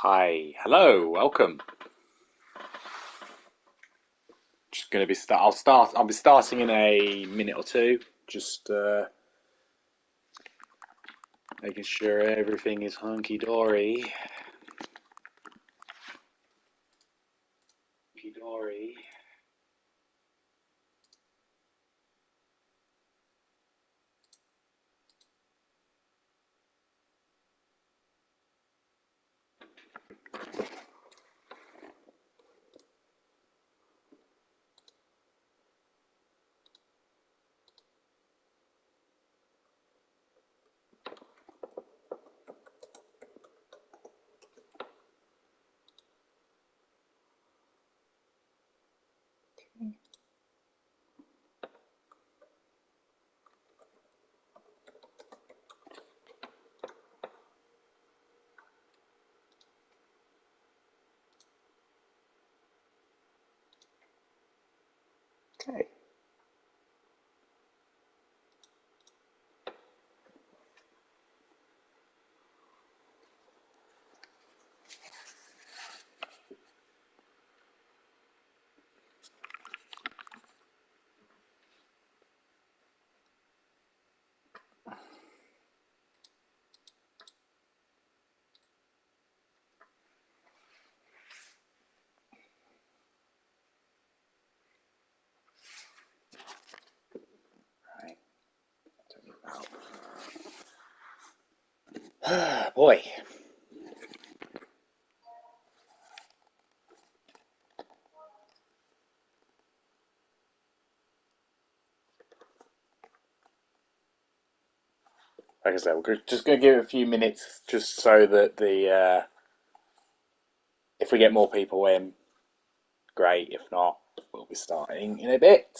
Hi, hello, welcome. Just gonna be start. I'll start. I'll be starting in a minute or two. Just making sure everything is hunky dory. Hunky dory. Okay. Right. Boy. Like I said, we're just going to give it a few minutes, just so that the if we get more people in, great. If not, we'll be starting in a bit.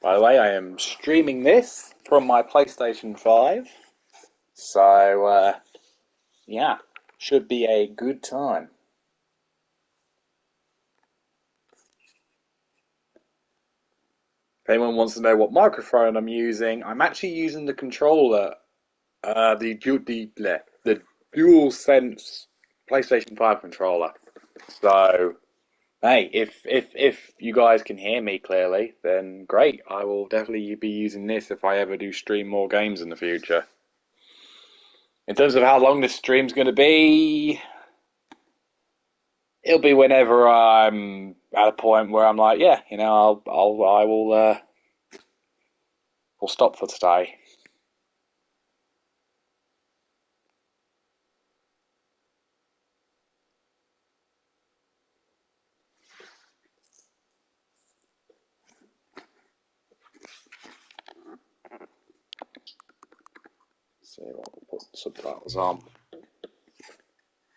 By the way, I am streaming this from my PlayStation 5, so yeah, should be a good time. If anyone wants to know what microphone I'm using, I'm actually using the controller, the Dual Sense PlayStation 5 controller. So, hey, if you guys can hear me clearly, then great. I will definitely be using this if I ever do stream more games in the future. In terms of how long this stream's going to be, it'll be whenever I'm at a point where I'm like, yeah, I will stop for today. See what we'll put the subtitles on.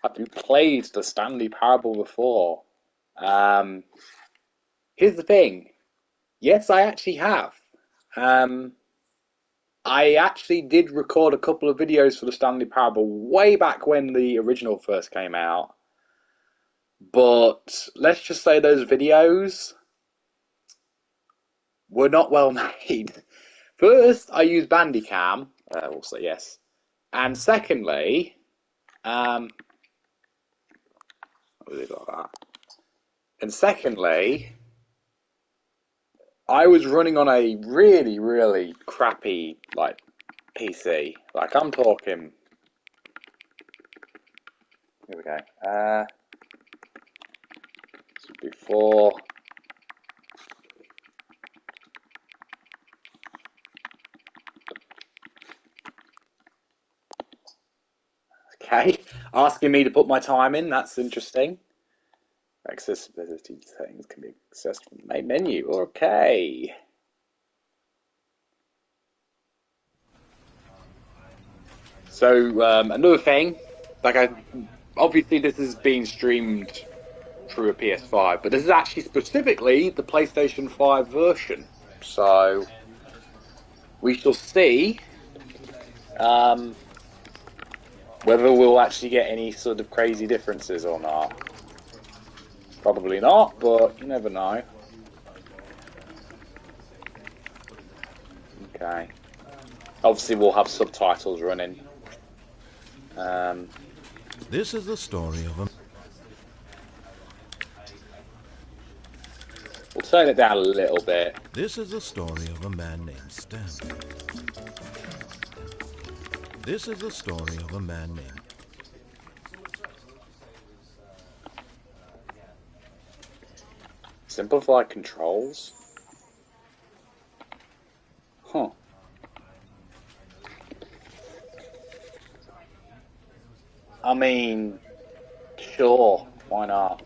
Have you played the Stanley Parable before? Um, Here's the thing. Yes, I actually have. Um, I actually did record a couple of videos for the Stanley Parable way back when the original first came out. But let's just say those videos were not well made. First, I used Bandicam. We'll say yes. And secondly, I'll leave it like that. And secondly, I was running on a really, really crappy PC. Like I'm talking. Here we go. Before. Okay, asking me to put my time in. That's interesting. Accessibility settings can be accessed from the main menu. Okay. So another thing, obviously this is being streamed through a PS5, but this is actually specifically the PlayStation 5 version. So we shall see whether we'll actually get any sort of crazy differences or not. Probably not, but you never know. Okay. Obviously, we'll have subtitles running. This is the story of a... We'll turn it down a little bit. This is the story of a man named Stanley. This is the story of a man named... Simplify controls? Huh. I mean, sure, why not?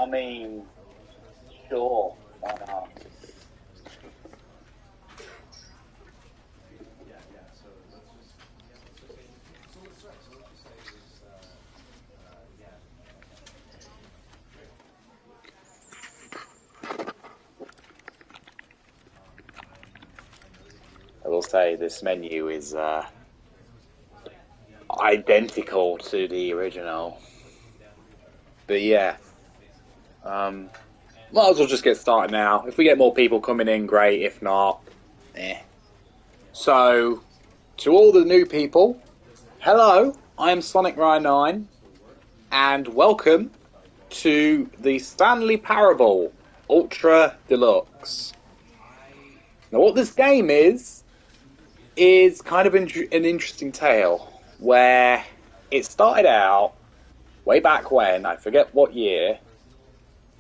I mean, sure, why not? I will say this menu is identical to the original. But yeah. Might as well just get started now. If we get more people coming in, great. If not, So, to all the new people, hello, I am Sonic Ryan 9, and welcome to the Stanley Parable Ultra Deluxe. Now, what this game is kind of an interesting tale, where it started out way back when, I forget what year,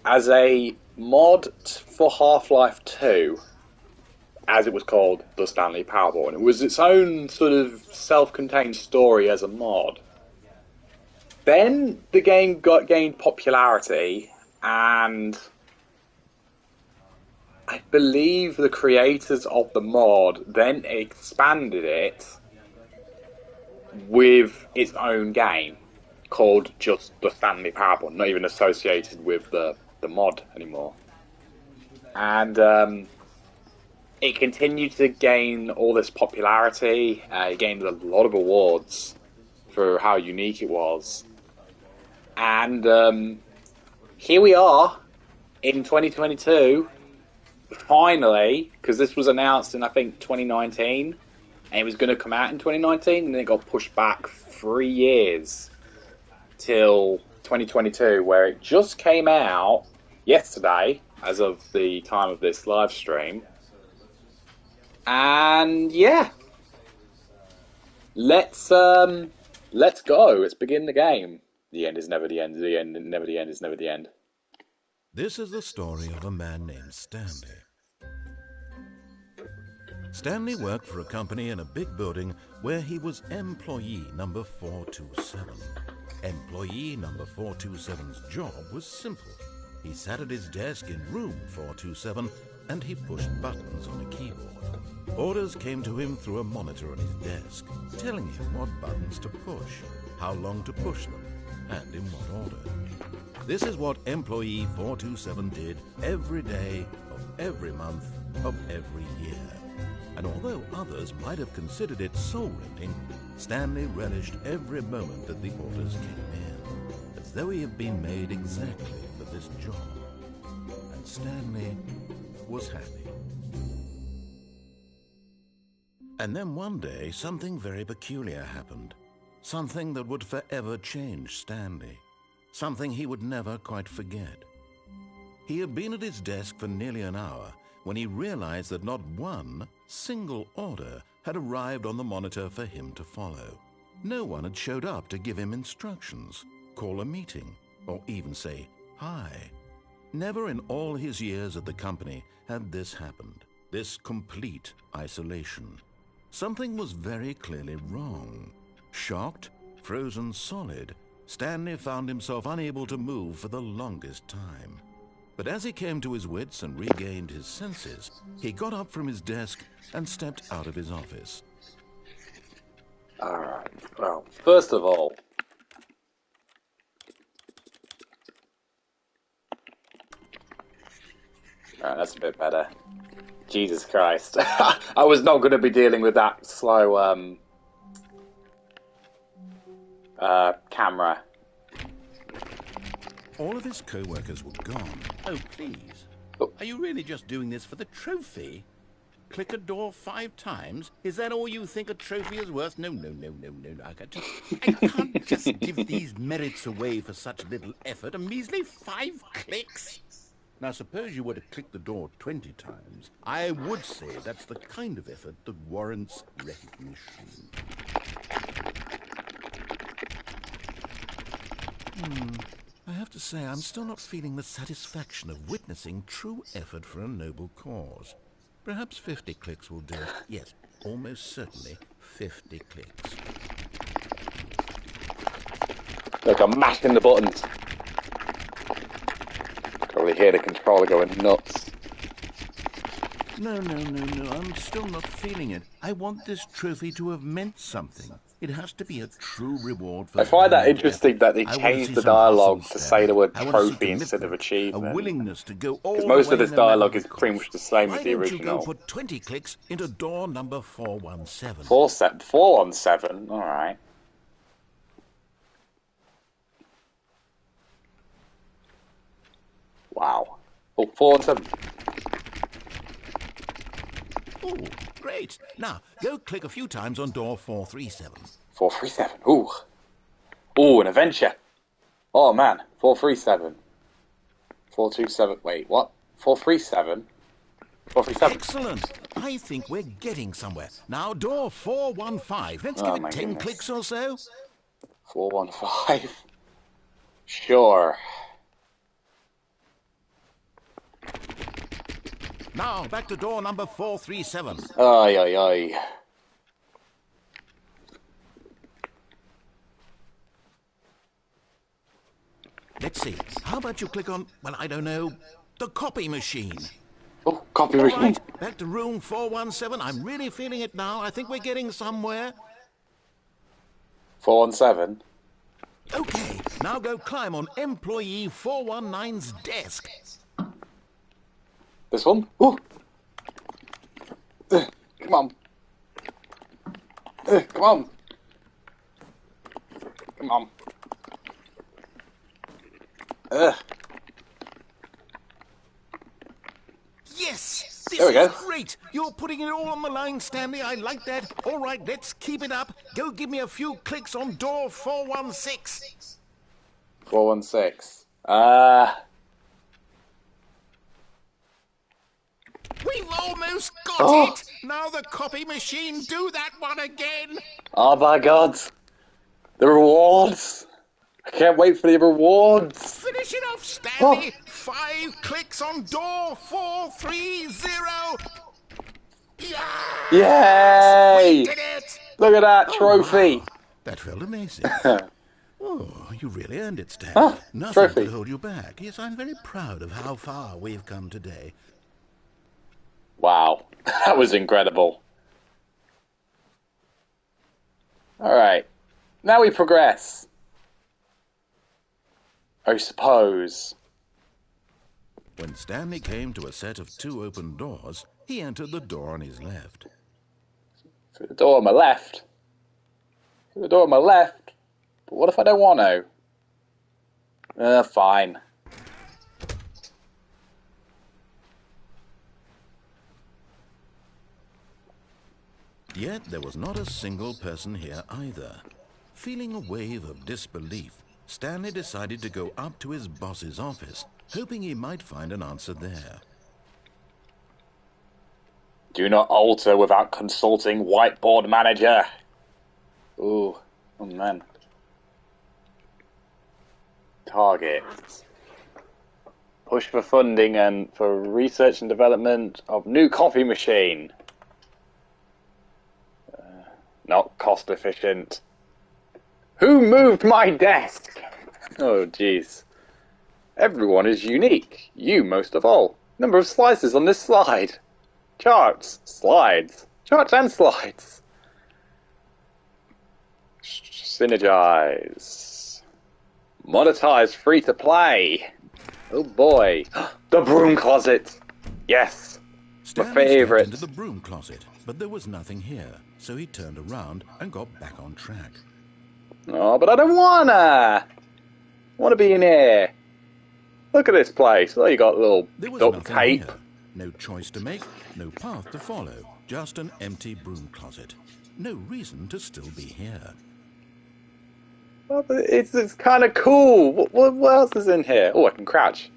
as a mod for Half-Life 2, as it was called, the Stanley Parable, and it was its own sort of self-contained story as a mod. Then the game gained popularity, and I believe the creators of the mod then expanded it with its own game called just the Stanley Parable, not even associated with the mod anymore. And it continued to gain all this popularity. It gained a lot of awards for how unique it was. And here we are in 2022, finally, because this was announced in, I think, 2019, and it was going to come out in 2019, and then it got pushed back 3 years till 2022, where it just came out yesterday, as of the time of this live stream. And yeah, let's go. Let's begin the game. The end is never the end. The end, never the end is never the end. This is the story of a man named Stanley. Stanley worked for a company in a big building where he was employee number 427. Employee number 427's job was simple. He sat at his desk in room 427 and he pushed buttons on a keyboard. Orders came to him through a monitor on his desk, telling him what buttons to push, how long to push them, and in what order. This is what employee 427 did every day of every month of every year. And although others might have considered it soul-rending, Stanley relished every moment that the orders came in, as though he had been made exactly for this job. And Stanley was happy. And then one day, something very peculiar happened. Something that would forever change Stanley. Something he would never quite forget. He had been at his desk for nearly an hour when he realized that not one single order had arrived on the monitor for him to follow. No one had showed up to give him instructions, call a meeting, or even say high. Never in all his years at the company had this happened, this complete isolation. Something was very clearly wrong. Shocked, frozen solid, Stanley found himself unable to move for the longest time. But as he came to his wits and regained his senses, he got up from his desk and stepped out of his office. Alright, well, first of all, alright, that's a bit better. Jesus Christ. I was not going to be dealing with that slow, camera. All of his co-workers were gone. Oh, please. Oh. Are you really just doing this for the trophy? Click a door 5 times? Is that all you think a trophy is worth? No. I can't just give these merits away for such little effort. A measly 5 clicks? Now, suppose you were to click the door 20 times. I would say that's the kind of effort that warrants recognition. I have to say, I'm still not feeling the satisfaction of witnessing true effort for a noble cause. Perhaps 50 clicks will do it. Yes, almost certainly 50 clicks. Look, I'm mashing the buttons. Probably hear the controller going nuts. No, I'm still not feeling it. I want this trophy to have meant something. It has to be a true reward for... I find that great interesting effort. that they I wanna changed see the some dialogue hustle, to say the word Stanley. I wanna see trophy instead of commitment, achievement. a willingness to go all Because the most way of this no matter dialogue the is pretty much the same cost. as the Why don't you go original. put 20 clicks into door number 417? 417, alright. Wow. Oh, 417. Oh, great. Now, go click a few times on door 437. 437. Ooh. Ooh, an adventure. Oh, man. 437. 427. Wait, what? 437? 437. Excellent. I think we're getting somewhere. Now, door 415. Let's give Oh, my it 10 goodness. clicks or so. 415. Sure. Now, back to door number 437. Ay, ay, ay. Let's see. How about you click on, well, I don't know, the copy machine? Oh, copy All machine. right, back to room 417. I'm really feeling it now. I think we're getting somewhere. 417. Okay, now go climb on employee 419's desk. This one? Ooh. Come on. Come on. Come on. Yes! This There we is go. great! You're putting it all on the line, Stanley. I like that. All right, let's keep it up. Go give me a few clicks on door 416. 416. We've almost got Oh. it! Now the copy machine, do that one again! Oh my god. The rewards. I can't wait for the rewards. Finish it off, Stanley! 5 clicks on door 430! Yes! Yay! We did it! Look at that Oh, trophy. wow. That felt amazing. Oh, you really earned it, Stanley. Ah, Nothing trophy. could hold you back. Yes, I'm very proud of how far we've come today. Wow. That was incredible. Alright. Now we progress. I suppose. When Stanley came to a set of 2 open doors, he entered the door on his left. Through the door on my left. Through the door on my left. But what if I don't want to? Fine. Yet there was not a single person here either. Feeling a wave of disbelief, Stanley decided to go up to his boss's office, hoping he might find an answer there. Do not alter without consulting whiteboard manager. Ooh. Oh man. Target. Push for funding and for research and development of new coffee machine. Not cost efficient. Who moved my desk? Oh, jeez. Everyone is unique. You most of all. Number of slices on this slide. Charts. Slides. Charts and slides. Synergize. Monetize free to play. Oh boy. The broom closet. Yes. My Stanley favourite. stepped into the broom closet, but there was nothing here, so he turned around and got back on track. Oh, but I don't wanna. I wanna be in here. Look at this place. Oh, you got a little There was duct nothing tape. here. No choice to make, no path to follow, just an empty broom closet. No reason to still be here. Well, it's kind of cool. What else is in here? Oh, I can crouch.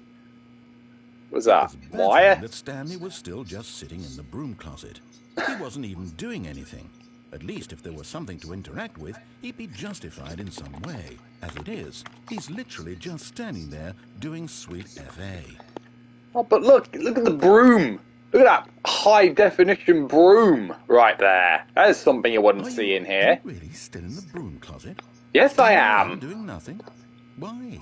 What's that? It's Wire? baffling that Stanley was still just sitting in the broom closet. He wasn't even doing anything. At least if there was something to interact with, he'd be justified in some way. As it is, he's literally just standing there doing sweet FA. Oh, but look at the broom. Look at that high definition broom right there. That is something you wouldn't see in here. Are you really still in the broom closet? Yes, I am. Doing nothing? Why?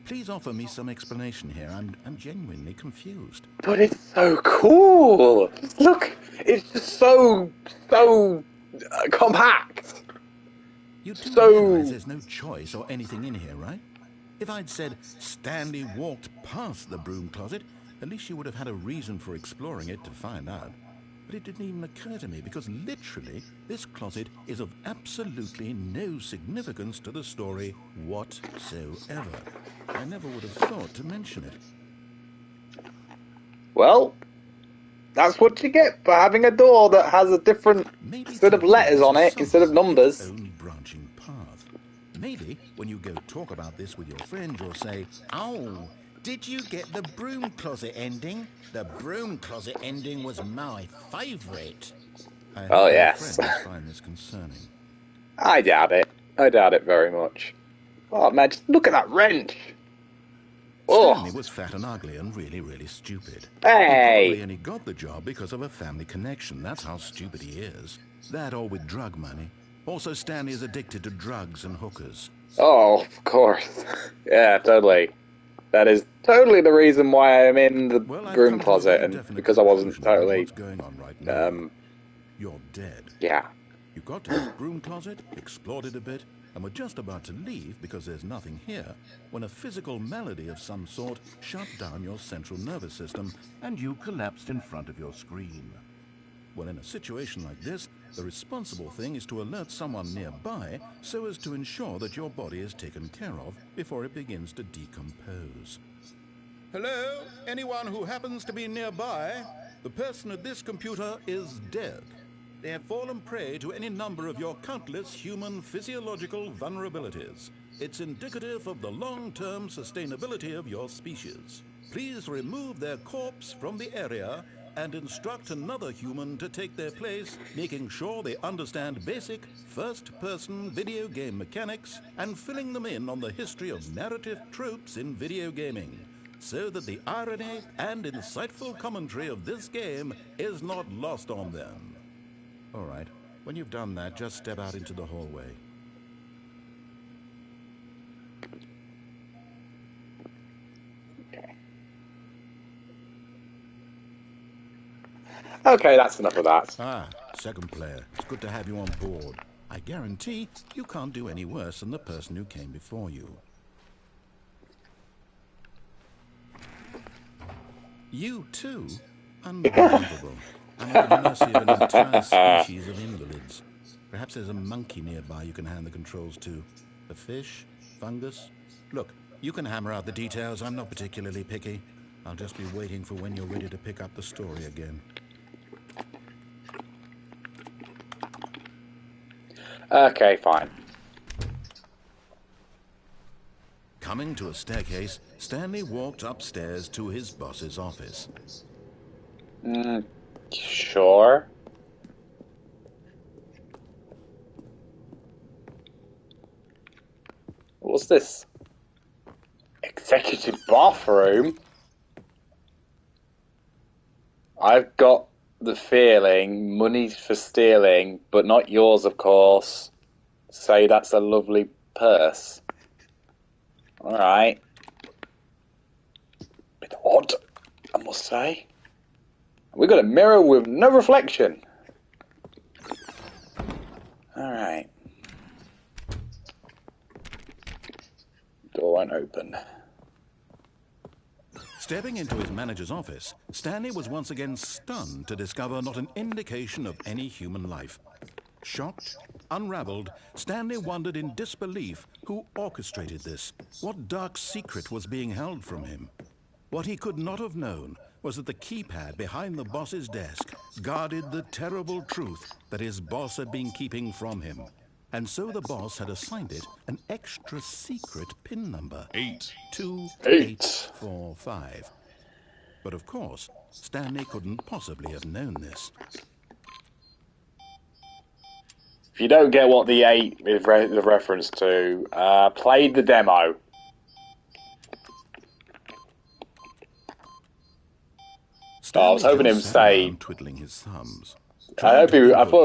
Please offer me some explanation here. I'm genuinely confused. But it's so cool. Look, it's just so compact. You do So- realize there's no choice or anything in here, right? If I'd said Stanley walked past the broom closet, at least you would have had a reason for exploring it to find out. But it didn't even occur to me because literally this closet is of absolutely no significance to the story whatsoever. I never would have thought to mention it. Well, that's what you get for having a door that has a different set of letters on it instead of numbers. Own branching path. Maybe when you go talk about this with your friend, you'll say, "Oh, did you get the broom closet ending? The broom closet ending was my favourite." I Oh, hope your yes. friends find this concerning. I doubt it. I doubt it very much. Oh man, just look at that wrench. Stanley Oh, was fat and ugly and really, really stupid. Hey! He probably only got the job because of a family connection. That's how stupid he is. That or with drug money. Also, Stanley is addicted to drugs and hookers. Oh, of course. Yeah, totally. That is totally the reason why I'm in the Well, I've broom come to a closet, very and definite because I wasn't conclusion about totally, what's going on right now. You're dead. yeah. You got to this broom closet, explored it a bit, and were just about to leave because there's nothing here, when a physical malady of some sort shut down your central nervous system and you collapsed in front of your screen. Well, in a situation like this, the responsible thing is to alert someone nearby so as to ensure that your body is taken care of before it begins to decompose. Hello? Anyone who happens to be nearby? The person at this computer is dead. They have fallen prey to any number of your countless human physiological vulnerabilities. It's indicative of the long-term sustainability of your species. Please remove their corpse from the area and instruct another human to take their place, making sure they understand basic first-person video game mechanics and filling them in on the history of narrative tropes in video gaming, so that the irony and insightful commentary of this game is not lost on them. All right, when you've done that, just step out into the hallway. Okay, that's enough of that. Ah, second player. It's good to have you on board. I guarantee you can't do any worse than the person who came before you. You too? Unbelievable. I'm at the mercy of an entire species of invalids. Perhaps there's a monkey nearby you can hand the controls to. A fish? Fungus? Look, you can hammer out the details. I'm not particularly picky. I'll just be waiting for when you're ready to pick up the story again. Okay, fine. Coming to a staircase, Stanley walked upstairs to his boss's office. Sure. What's this? Executive bathroom? I've got the feeling money's for stealing, but not yours, of course. Say that's a lovely purse. Alright. Bit odd, I must say. We got a mirror with no reflection. Alright. Door won't open. Stepping into his manager's office, Stanley was once again stunned to discover not an indication of any human life. Shocked, unraveled, Stanley wondered in disbelief who orchestrated this. What dark secret was being held from him? What he could not have known was that the keypad behind the boss's desk guarded the terrible truth that his boss had been keeping from him. And so the boss had assigned it an extra secret PIN number. 82845. But of course, Stanley couldn't possibly have known this. If you don't get what the 8 is the reference to, play the demo. I was hoping him to say. Twiddling his thumbs. I thought he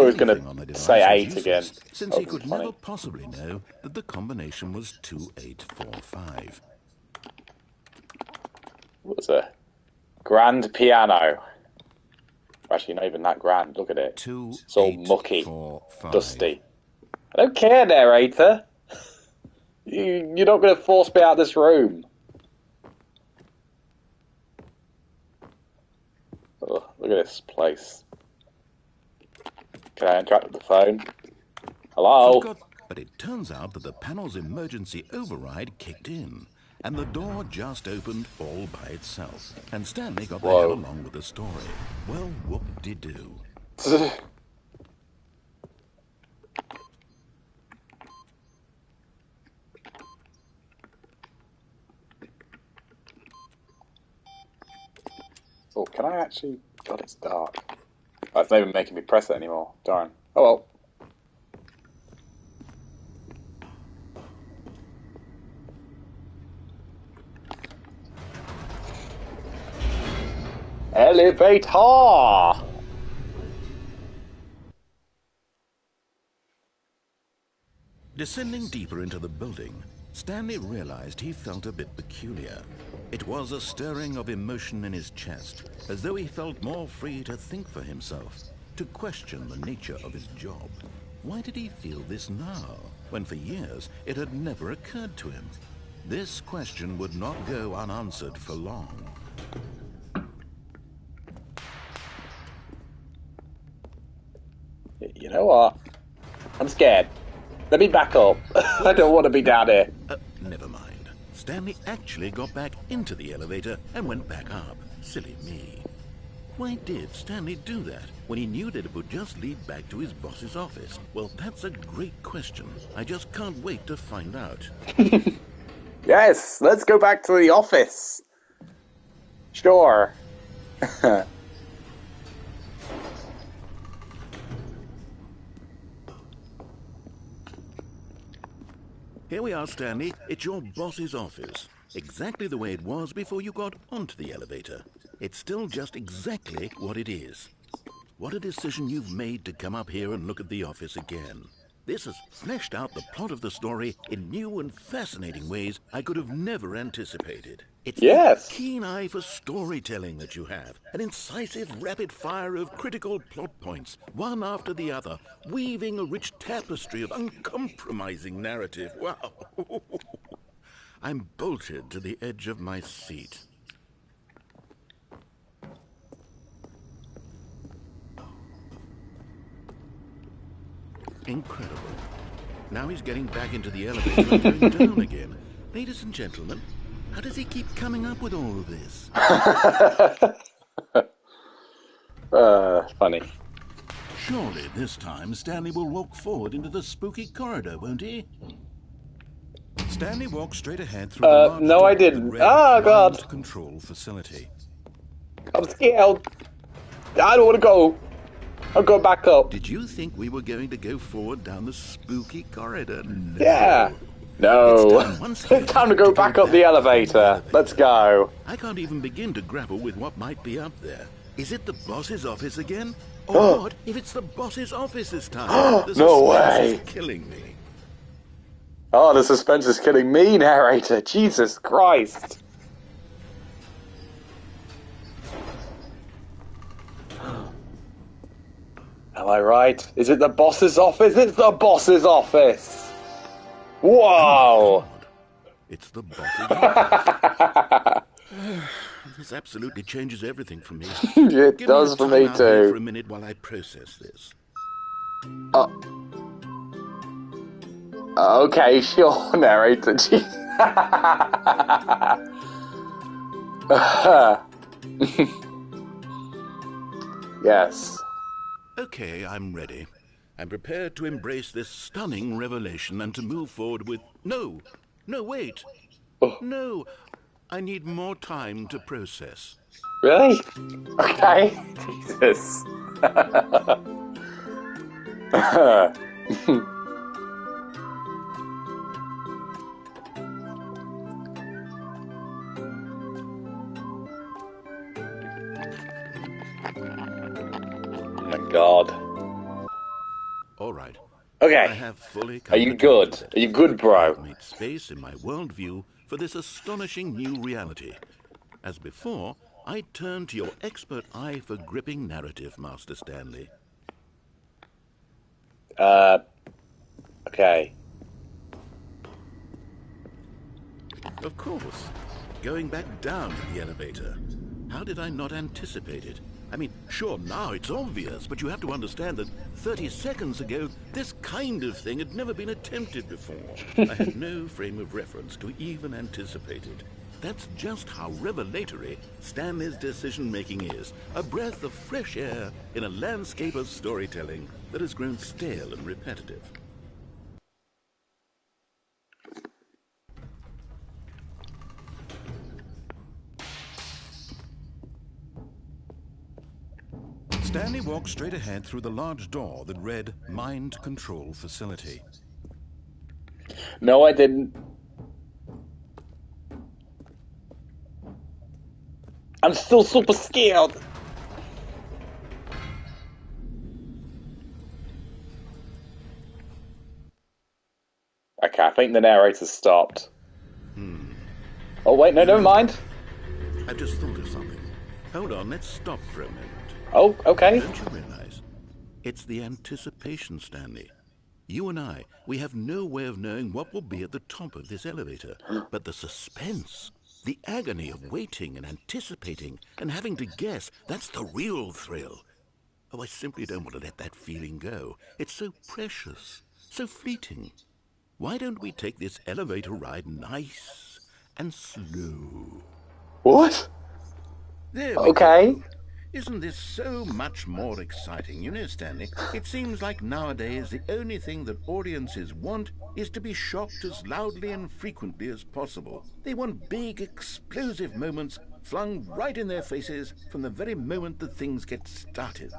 was going to say 8 again. Since he could never possibly know that the combination was 2845. What's a grand piano? Actually, not even that grand. Look at it. It's all mucky, dusty. I don't care, narrator. You're not going to force me out of this room. Oh, look at this place. Can I interact with the phone? Hello? But it turns out that the panel's emergency override kicked in, and the door just opened all by itself. And Stanley got the hell along with the story. Well, whoop-de-doo. Oh, can I actually... God, it's dark. Oh, it's not even making me press it anymore. Darn. Oh well. Elevator! Descending deeper into the building, Stanley realized he felt a bit peculiar. It was a stirring of emotion in his chest, as though he felt more free to think for himself, to question the nature of his job. Why did he feel this now, when for years it had never occurred to him? This question would not go unanswered for long. You know what? I'm scared. Let me back up. I don't want to be down here. Never mind. Stanley actually got back into the elevator and went back up. Silly me. Why did Stanley do that when he knew that it would just lead back to his boss's office? Well, that's a great question. I just can't wait to find out. Yes, let's go back to the office. Sure. Here we are, Stanley. It's your boss's office. Exactly the way it was before you got onto the elevator. It's still just exactly what it is. What a decision you've made to come up here and look at the office again. This has fleshed out the plot of the story in new and fascinating ways I could have never anticipated. It's the keen eye for storytelling that you have, an incisive rapid fire of critical plot points, one after the other, weaving a rich tapestry of uncompromising narrative. Wow! I'm bolted to the edge of my seat. Incredible. Now he's getting back into the elevator and going down again. Ladies and gentlemen, how does he keep coming up with all of this? Funny. Surely this time Stanley will walk forward into the spooky corridor, won't he? Stanley walked straight ahead through the large no, I didn't. Oh, God. Control facility. I'm scared. I don't want to go. I'll go back up. Did you think we were going to go forward down the spooky corridor? No. Yeah. No. It's time to go back up the elevator. Let's go. I can't even begin to grapple with what might be up there. Is it the boss's office again? Oh God, if it's the boss's office this time. The No suspense way. is killing me. Oh, the suspense is killing me, narrator. Jesus Christ. Am I right? Is it the boss's office? It's the boss's office. Whoa. Oh, God. It's the boss's office. This absolutely changes everything for me. It Give does me for a me time out here for a too. minute while I process this. Okay, sure, narrator. Yes. Okay, I'm ready. I'm prepared to embrace this stunning revelation and to move forward with... No, wait. No, I need more time to process. Really? Okay. Jesus. Oh my God. All right. Okay. I have fully come Are you to terms good? with it. Are you good, I bro? have made space in my worldview for this astonishing new reality. As before, I turn to your expert eye for gripping narrative, Master Stanley. Okay. Of course. Going back down in the elevator. How did I not anticipate it? I mean, sure, now it's obvious, but you have to understand that 30 seconds ago, this kind of thing had never been attempted before. I had no frame of reference to even anticipate it. That's just how revelatory Stanley's decision-making is. A breath of fresh air in a landscape of storytelling that has grown stale and repetitive. Stanley walked straight ahead through the large door that read Mind Control Facility. No, I didn't. I'm still super scared. Okay, I think the narrator stopped. Oh, wait, no, never mind. I've just thought of something. Hold on, let's stop for a moment. Oh, okay. Don't you realize? It's the anticipation, Stanley. You and I, we have no way of knowing what will be at the top of this elevator. But the suspense, the agony of waiting and anticipating and having to guess, that's the real thrill. Oh, I simply don't want to let that feeling go. It's so precious, so fleeting. Why don't we take this elevator ride nice and slow? What? There we Okay. go. Isn't this so much more exciting? You know, Stanley, it seems like nowadays the only thing that audiences want is to be shocked as loudly and frequently as possible. They want big, explosive moments flung right in their faces from the very moment that things get started.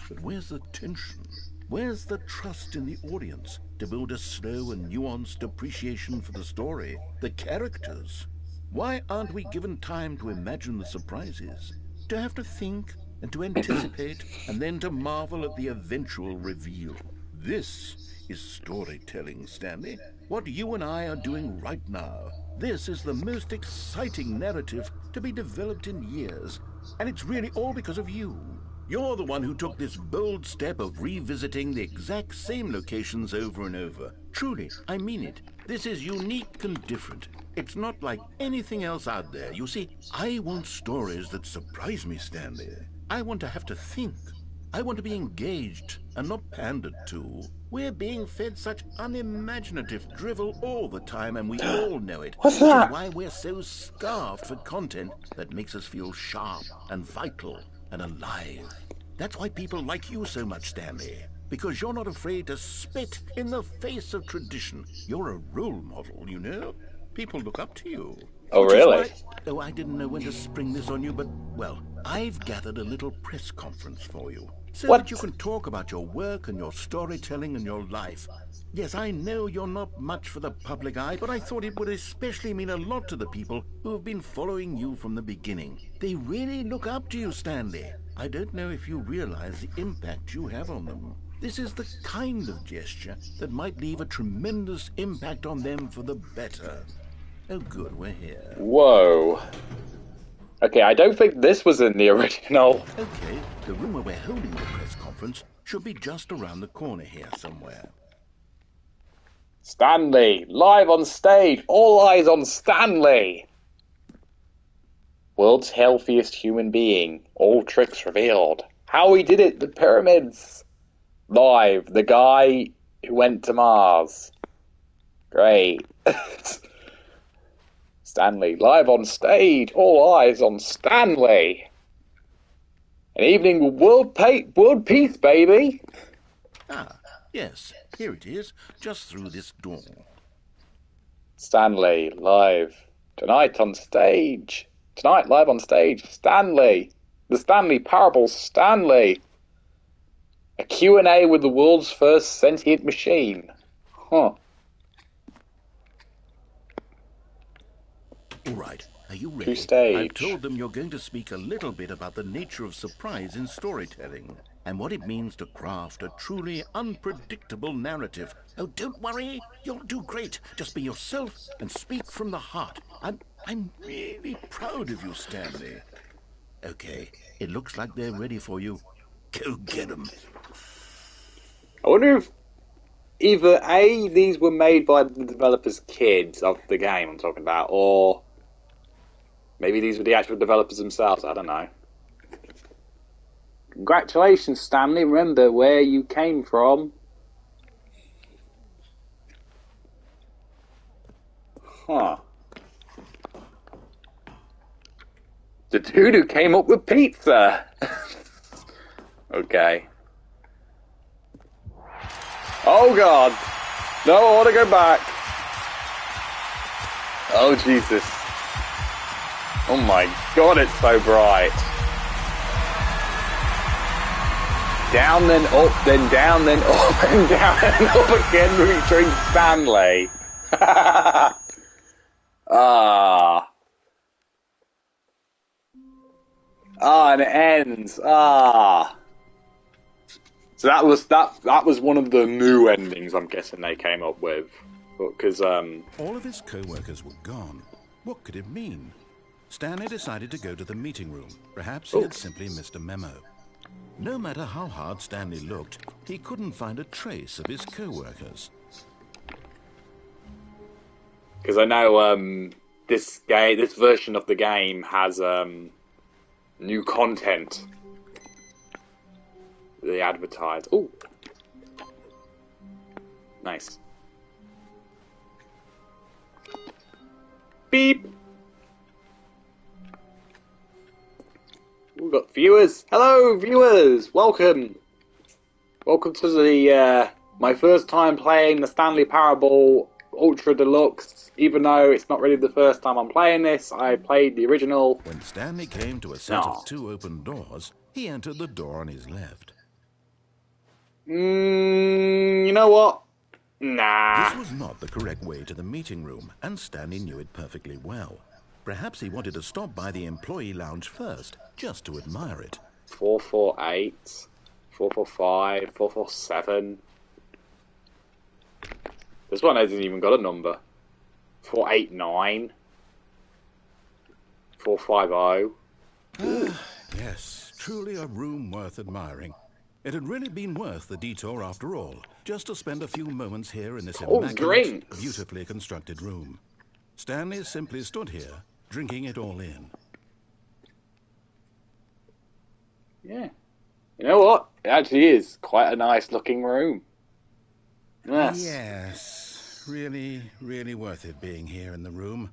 But where's the tension? Where's the trust in the audience to build a slow and nuanced appreciation for the story, the characters? Why aren't we given time to imagine the surprises? To have to think and to anticipate and then to marvel at the eventual reveal. This is storytelling, Stanley. What you and I are doing right now. This is the most exciting narrative to be developed in years. And it's really all because of you. You're the one who took this bold step of revisiting the exact same locations over and over. Truly, I mean it. This is unique and different. It's not like anything else out there. You see, I want stories that surprise me, Stanley. I want to have to think. I want to be engaged and not pandered to. We're being fed such unimaginative drivel all the time, and we all know it. What's which that? is why we're so starved for content that makes us feel sharp and vital and alive. That's why people like you so much, Stanley. Because you're not afraid to spit in the face of tradition. You're a role model, you know? People look up to you. Oh, Which is really? why... Oh, I didn't know when to spring this on you, but, well, I've gathered a little press conference for you. so What? that you can talk about your work and your storytelling and your life. Yes, I know you're not much for the public eye, but I thought it would especially mean a lot to the people who have been following you from the beginning. They really look up to you, Stanley. I don't know if you realize the impact you have on them. This is the kind of gesture that might leave a tremendous impact on them for the better. Oh, good, we're here. Whoa. Okay, I don't think this was in the original. Okay, the room where we're holding the press conference should be just around the corner here somewhere. Stanley, live on stage. All eyes on Stanley. World's healthiest human being. All tricks revealed. How he did it, the pyramids. Live, the guy who went to Mars. Great. Stanley, live on stage. All eyes on Stanley. An evening with world peace, baby. Ah, yes, here it is, just through this door. Stanley, live. Tonight on stage. Tonight, live on stage. Stanley. The Stanley Parable. Stanley. A Q&A with the world's first sentient machine. Huh. All right, are you ready? To stage. I've told them you're going to speak a little bit about the nature of surprise in storytelling and what it means to craft a truly unpredictable narrative. Oh, don't worry, you'll do great. Just be yourself and speak from the heart. I'm really proud of you, Stanley. Okay, it looks like they're ready for you. Go get them. I wonder if either A, these were made by the developers' kids of the game I'm talking about, or maybe these were the actual developers themselves. I don't know. Congratulations, Stanley. Remember where you came from. Huh. The dude who came up with pizza. Okay. Oh God. No, I want to go back. Oh Jesus. Oh my God, it's so bright. Down, then up, then down, then up, and down, and up again, reaching Stanley. Ah. Ah, and it ends. Ah. So that was one of the new endings I'm guessing they came up with. Because All of his co-workers were gone. What could it mean? Stanley decided to go to the meeting room. Perhaps he had simply missed a memo. No matter how hard Stanley looked, he couldn't find a trace of his co-workers. Because I know this version of the game has new content. They advertise. Ooh, nice. Beep. We've got viewers. Hello, viewers. Welcome. Welcome to the my first time playing the Stanley Parable Ultra Deluxe. Even though it's not really the first time I'm playing this, I played the original. When Stanley came to a set of two open doors, he entered the door on his left. You know what? Nah. This was not the correct way to the meeting room, and Stanley knew it perfectly well. Perhaps he wanted to stop by the employee lounge first, just to admire it. 448, 445, 447. This one hasn't even got a number. 489, 450. Yes, truly a room worth admiring. It had really been worth the detour after all, just to spend a few moments here in this immaculate, beautifully constructed room. Stanley simply stood here, drinking it all in. Yeah. You know what? It actually is quite a nice looking room. Yes. Yes, really, really worth it being here in the room.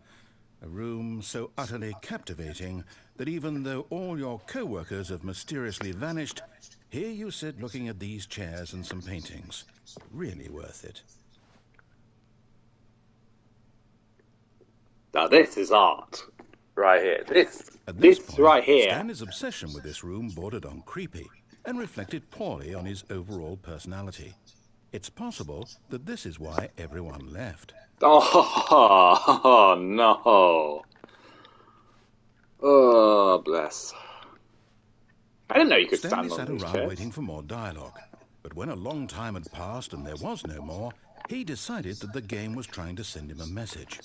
A room so utterly captivating that even though all your co-workers have mysteriously vanished, here you sit looking at these chairs and some paintings. Really worth it. Now this is art. Right here. At this point, right here. Stanley's obsession with this room bordered on creepy. and reflected poorly on his overall personality. It's possible that this is why everyone left. Oh, no. Oh, bless. I didn't know you could Stanley stand on sat these around chairs. waiting for more dialogue. But when a long time had passed and there was no more, he decided that the game was trying to send him a message.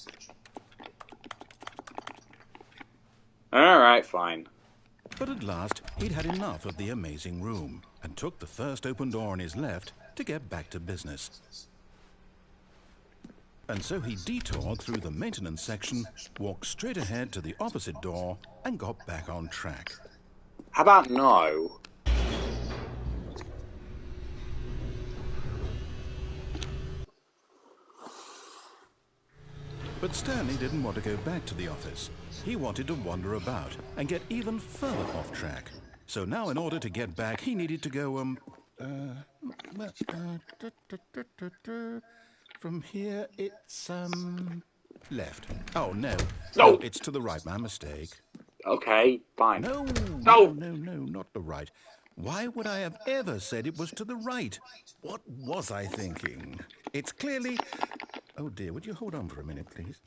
Alright, fine. But at last, he'd had enough of the amazing room and took the first open door on his left to get back to business. And so he detoured through the maintenance section, walked straight ahead to the opposite door, and got back on track. How about no? But Stanley didn't want to go back to the office. He wanted to wander about and get even further off track. So now in order to get back, he needed to go, from here it's, left. Oh, no. No! No, it's to the right, my mistake. Okay, fine. No, No! no, not the right. Why would I have ever said it was to the right? What was I thinking? It's clearly... Oh dear, would you hold on for a minute, please?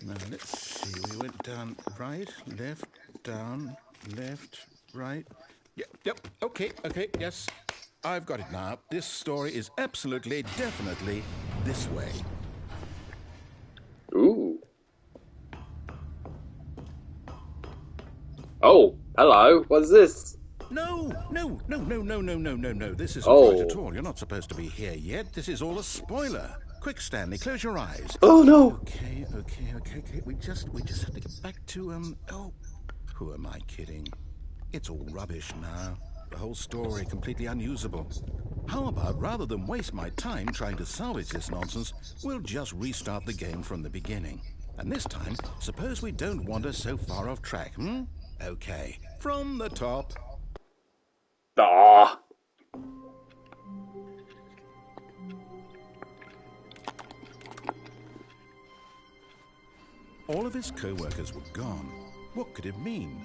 Now, let's see. We went down right, left, down, left, right. Yep, okay, yes. I've got it now. This story is absolutely, definitely this way. Ooh. Oh, hello. What's this? No. This isn't Oh. right at all. You're not supposed to be here yet. This is all a spoiler. Quick, Stanley, close your eyes. Oh, no. Okay. We just have to get back to, oh, who am I kidding? It's all rubbish now. The whole story completely unusable. How about, rather than waste my time trying to salvage this nonsense, we'll just restart the game from the beginning. And this time, suppose we don't wander so far off track, Okay, from the top. Ah. All of his co-workers were gone. What could it mean?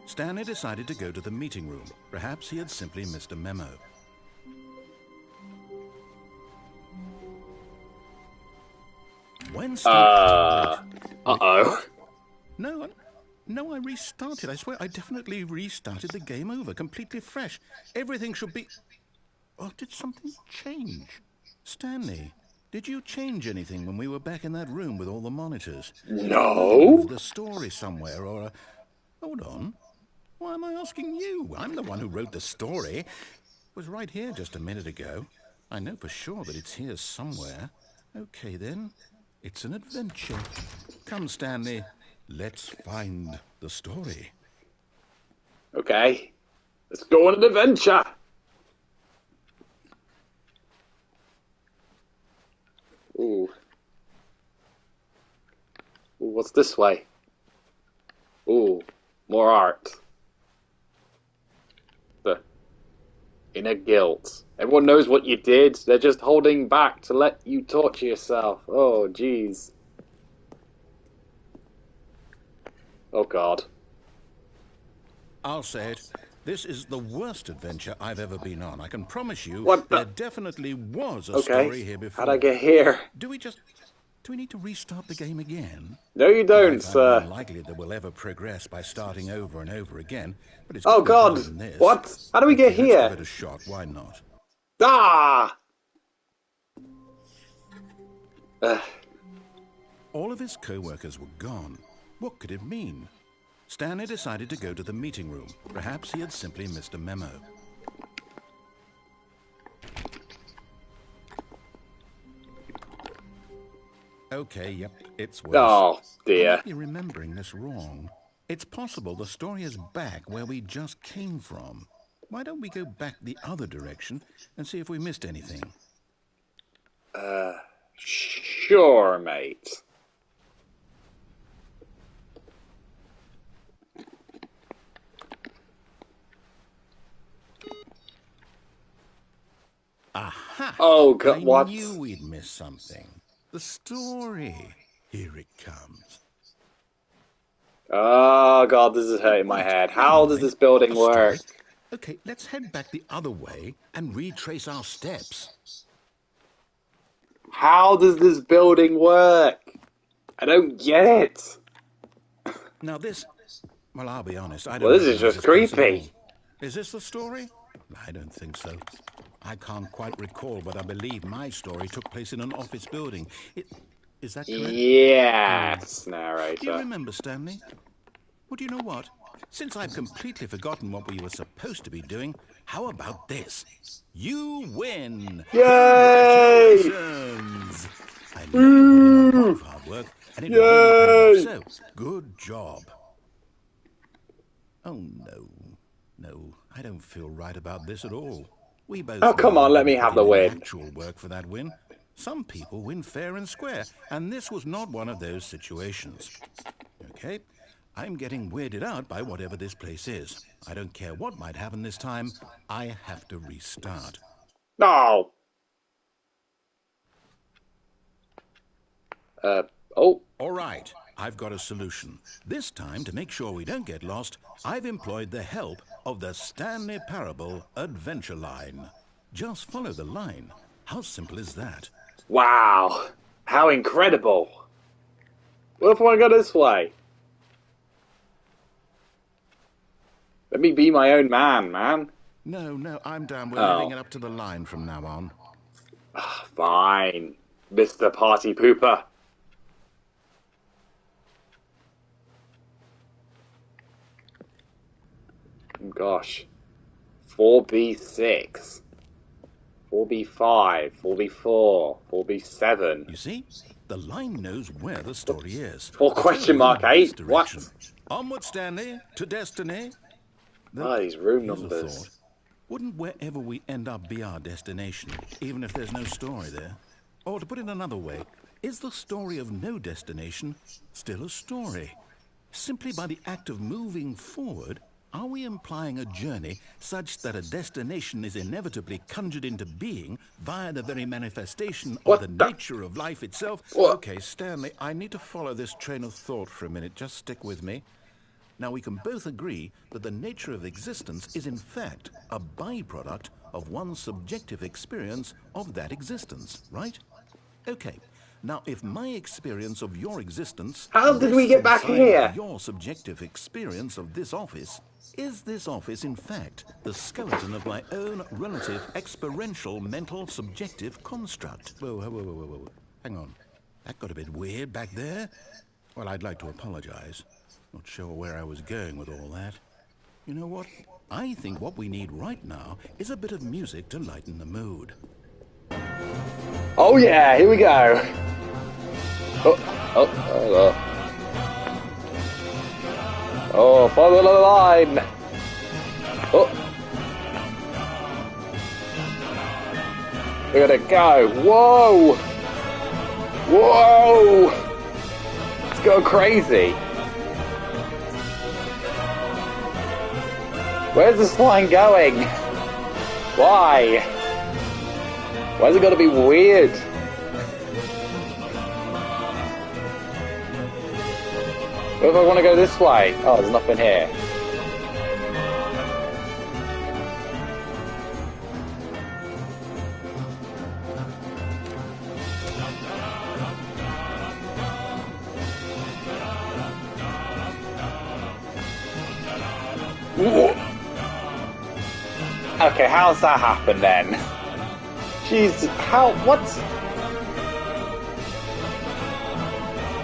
Stanley decided to go to the meeting room. Perhaps he had simply missed a memo. When Uh-oh. No, I restarted. I swear, I definitely restarted the game over, completely fresh. Everything should be... Oh, did something change? Stanley, did you change anything when we were back in that room with all the monitors? No. Move the story somewhere, or... Hold on. Why am I asking you? I'm the one who wrote the story. It was right here just a minute ago. I know for sure that it's here somewhere. Okay, then. It's an adventure. Come, Stanley. Let's find the story. Okay. Let's go on an adventure. Ooh. Ooh, what's this way? Ooh, more art. The inner guilt. Everyone knows what you did. They're just holding back to let you torture yourself. Oh, jeez. Oh, God. I'll say it. This is the worst adventure I've ever been on. I can promise you What the- there definitely was a story here before. How'd I get here? Do we need to restart the game again? No, you don't, I find sir. it unlikely that we'll ever progress by starting over and over again. But it's Oh, gotta be God. better than this. What? How do we get Okay, here? Let's give it a shot. Why not? Ah! All of his co-workers were gone. What could it mean? Stanley decided to go to the meeting room. Perhaps he had simply missed a memo. Okay, yep, it's worse. Oh, I dear. might be remembering this wrong. It's possible the story is back where we just came from. Why don't we go back the other direction and see if we missed anything? Sure, mate. Aha! Oh, God, I what? knew we'd miss something. The story. Here it comes. Oh god, this is hurting my head. How does this building work? Okay, let's head back the other way and retrace our steps. How does this building work? I don't get it. Now this, well, I'll be honest, I Well, don't this is recognize just this place at all. creepy. Is this the story? I don't think so. I can't quite recall, but I believe my story took place in an office building. Is that correct? Yes, Do you narrator. remember, Stanley? Well, do you know what? Since I've completely forgotten what we were supposed to be doing, how about this? You win! Yay! Congratulations! I know you put in a lot of hard work, and it really paid off, so good job. Oh, no. No, I don't feel right about this at all. We both Oh, come know on, you let me didn't have put the in any win. actual work for that win. Some people win fair and square, and this was not one of those situations. Okay? I'm getting weirded out by whatever this place is. I don't care what might happen this time. I have to restart. No. Oh. All right, I've got a solution. This time, to make sure we don't get lost, I've employed the help of the Stanley Parable Adventure Line. Just follow the line. How simple is that? Wow. How incredible. What if I go this way? Let me be my own man. No, I'm down. We're leaving it up to the line from now on. Fine, Mr. Party Pooper. Oh, gosh. 4B6. 4B5. 4B4. 4B7. You see? The line knows where the story is. Or question mark 8. What? Onward, Stanley, to destiny. These room Here's numbers. a thought. Wouldn't wherever we end up be our destination, even if there's no story there? Or to put it another way, is the story of no destination still a story? Simply by the act of moving forward, are we implying a journey such that a destination is inevitably conjured into being via the very manifestation of the nature of life itself? What? Okay, Stanley, I need to follow this train of thought for a minute. Just stick with me. Now, we can both agree that the nature of existence is in fact a byproduct of one's subjective experience of that existence, right? Okay. Now, if my experience of your existence How did we get back coincides here? with your subjective experience of this office, is this office in fact the skeleton of my own relative experiential mental subjective construct? Whoa. Hang on. That got a bit weird back there. Well, I'd like to apologize. Not sure where I was going with all that. You know what? I think what we need right now is a bit of music to lighten the mood. Oh yeah, here we go. Oh, follow the line. Oh. We gotta go. Whoa. It's going crazy. Where's this line going? Why? Why's it gotta be weird? What if I want to go this way? Oh, there's nothing here. Okay, how's that happen then? Jeez, what?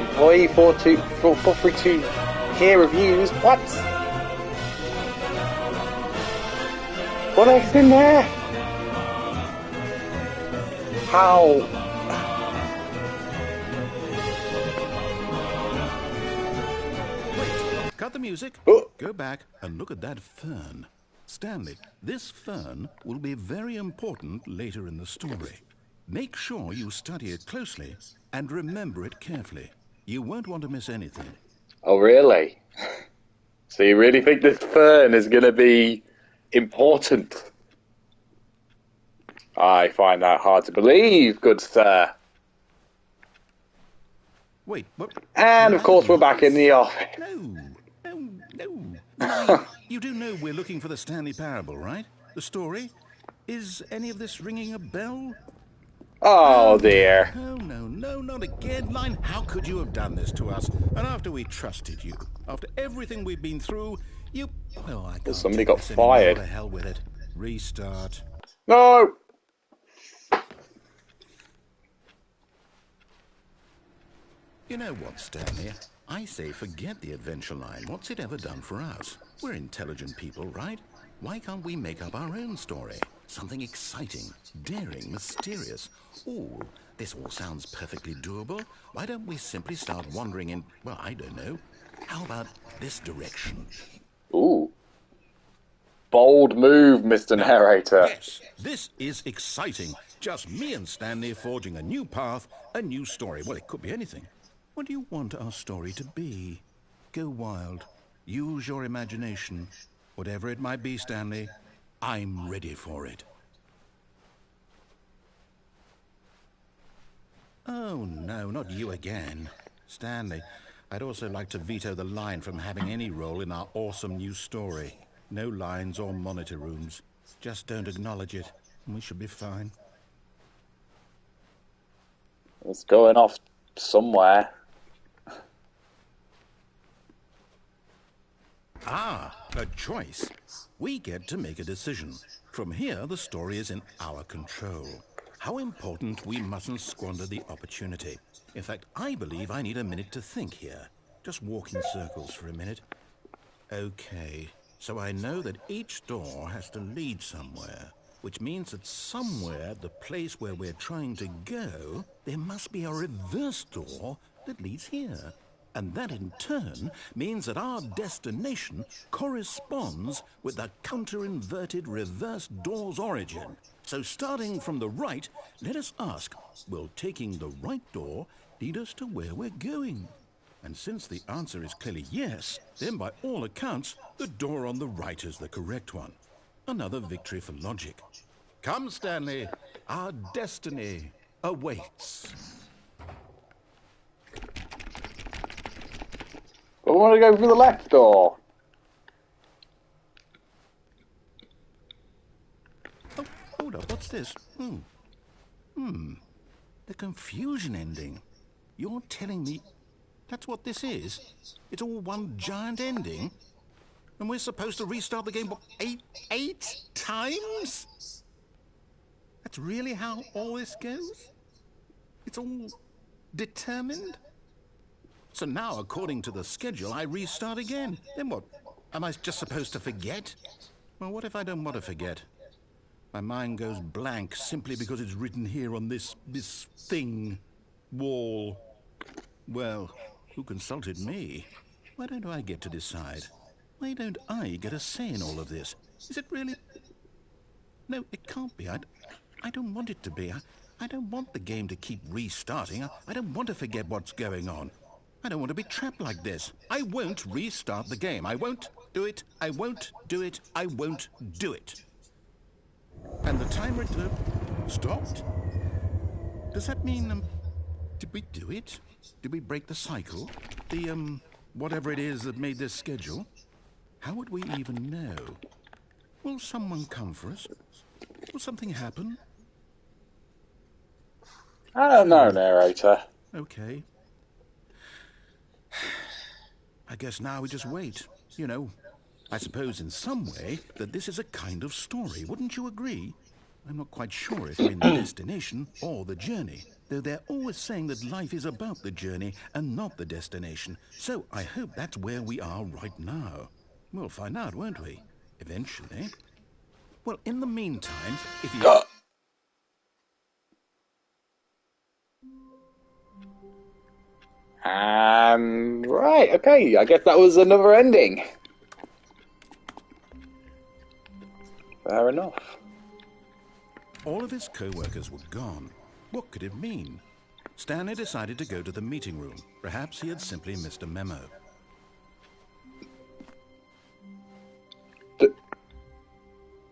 Employee 432 peer reviews, what? What the heck's in there? How? Wait, cut the music. Oh. Go back and look at that fern. Stanley, this fern will be very important later in the story. Make sure you study it closely and remember it carefully. You won't want to miss anything. Oh, really? So you really think this fern is going to be important? I find that hard to believe, good sir. Wait, what? And We're of course, back we're back in the office. No. You do know we're looking for the Stanley Parable, right? The story? Is any of this ringing a bell? Oh dear. No, not again, Line. How could you have done this to us? And after we trusted you, after everything we've been through, you... Well, I can't Somebody take got this anymore. fired. To hell with it. Restart. No. You know what, Stanley? I say forget the adventure line. What's it ever done for us? We're intelligent people, right? Why can't we make up our own story? Something exciting, daring, mysterious. Oh, this all sounds perfectly doable. Why don't we simply start wandering in, well, I don't know. How about this direction? Ooh. Bold move, Mr. Narrator. Yes, this is exciting. Just me and Stanley forging a new path, a new story. Well, it could be anything. What do you want our story to be? Go wild. Use your imagination. Whatever it might be, Stanley, I'm ready for it. Oh, no, not you again. Stanley, I'd also like to veto the line from having any role in our awesome new story. No lines or monitor rooms. Just don't acknowledge it, and we should be fine. It's going off somewhere. Ah, a choice. We get to make a decision. From here, the story is in our control. How important we mustn't squander the opportunity. In fact, I believe I need a minute to think here. Just walk in circles for a minute. Okay, so I know that each door has to lead somewhere, which means that somewhere, the place where we're trying to go, there must be a reverse door that leads here. And that in turn means that our destination corresponds with the counter-inverted reverse door's origin. So starting from the right, let us ask, will taking the right door lead us to where we're going? And since the answer is clearly yes, then by all accounts, the door on the right is the correct one. Another victory for logic. Come, Stanley, our destiny awaits. I want to go for the left door. Oh, hold up, what's this? The confusion ending. You're telling me that's what this is? It's all one giant ending? And we're supposed to restart the game, what, eight times? That's really how all this goes? It's all determined? So now, according to the schedule, I restart again. Then what? Am I just supposed to forget? Well, what if I don't want to forget? My mind goes blank simply because it's written here on this thing, wall. Well, who consulted me? Why don't I get to decide? Why don't I get a say in all of this? Is it really? No, it can't be. I don't want it to be. I don't want the game to keep restarting. I don't want to forget what's going on. I don't want to be trapped like this. I won't restart the game. I won't do it. I won't do it. I won't do it. And the timer stopped? Does that mean, did we do it? Did we break the cycle? The, whatever it is that made this schedule? How would we even know? Will someone come for us? Will something happen? I don't know, narrator. Okay. I guess now we just wait. You know, I suppose in some way that this is a kind of story. Wouldn't you agree? I'm not quite sure if we're in the destination or the journey, though they're always saying that life is about the journey and not the destination. So I hope that's where we are right now. We'll find out, won't we? Eventually. Well, in the meantime, if you... Right, okay, I guess that was another ending. Fair enough. All of his co-workers were gone. What could it mean? Stanley decided to go to the meeting room. Perhaps he had simply missed a memo.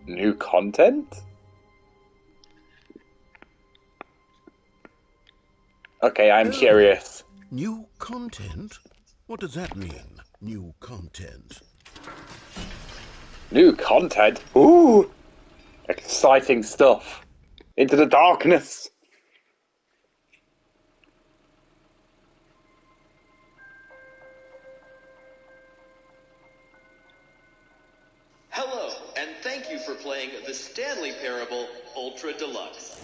New content? Okay, I'm curious. New content? What does that mean, new content? New content? Ooh! Exciting stuff. Into the darkness. Hello, and thank you for playing the Stanley Parable Ultra Deluxe.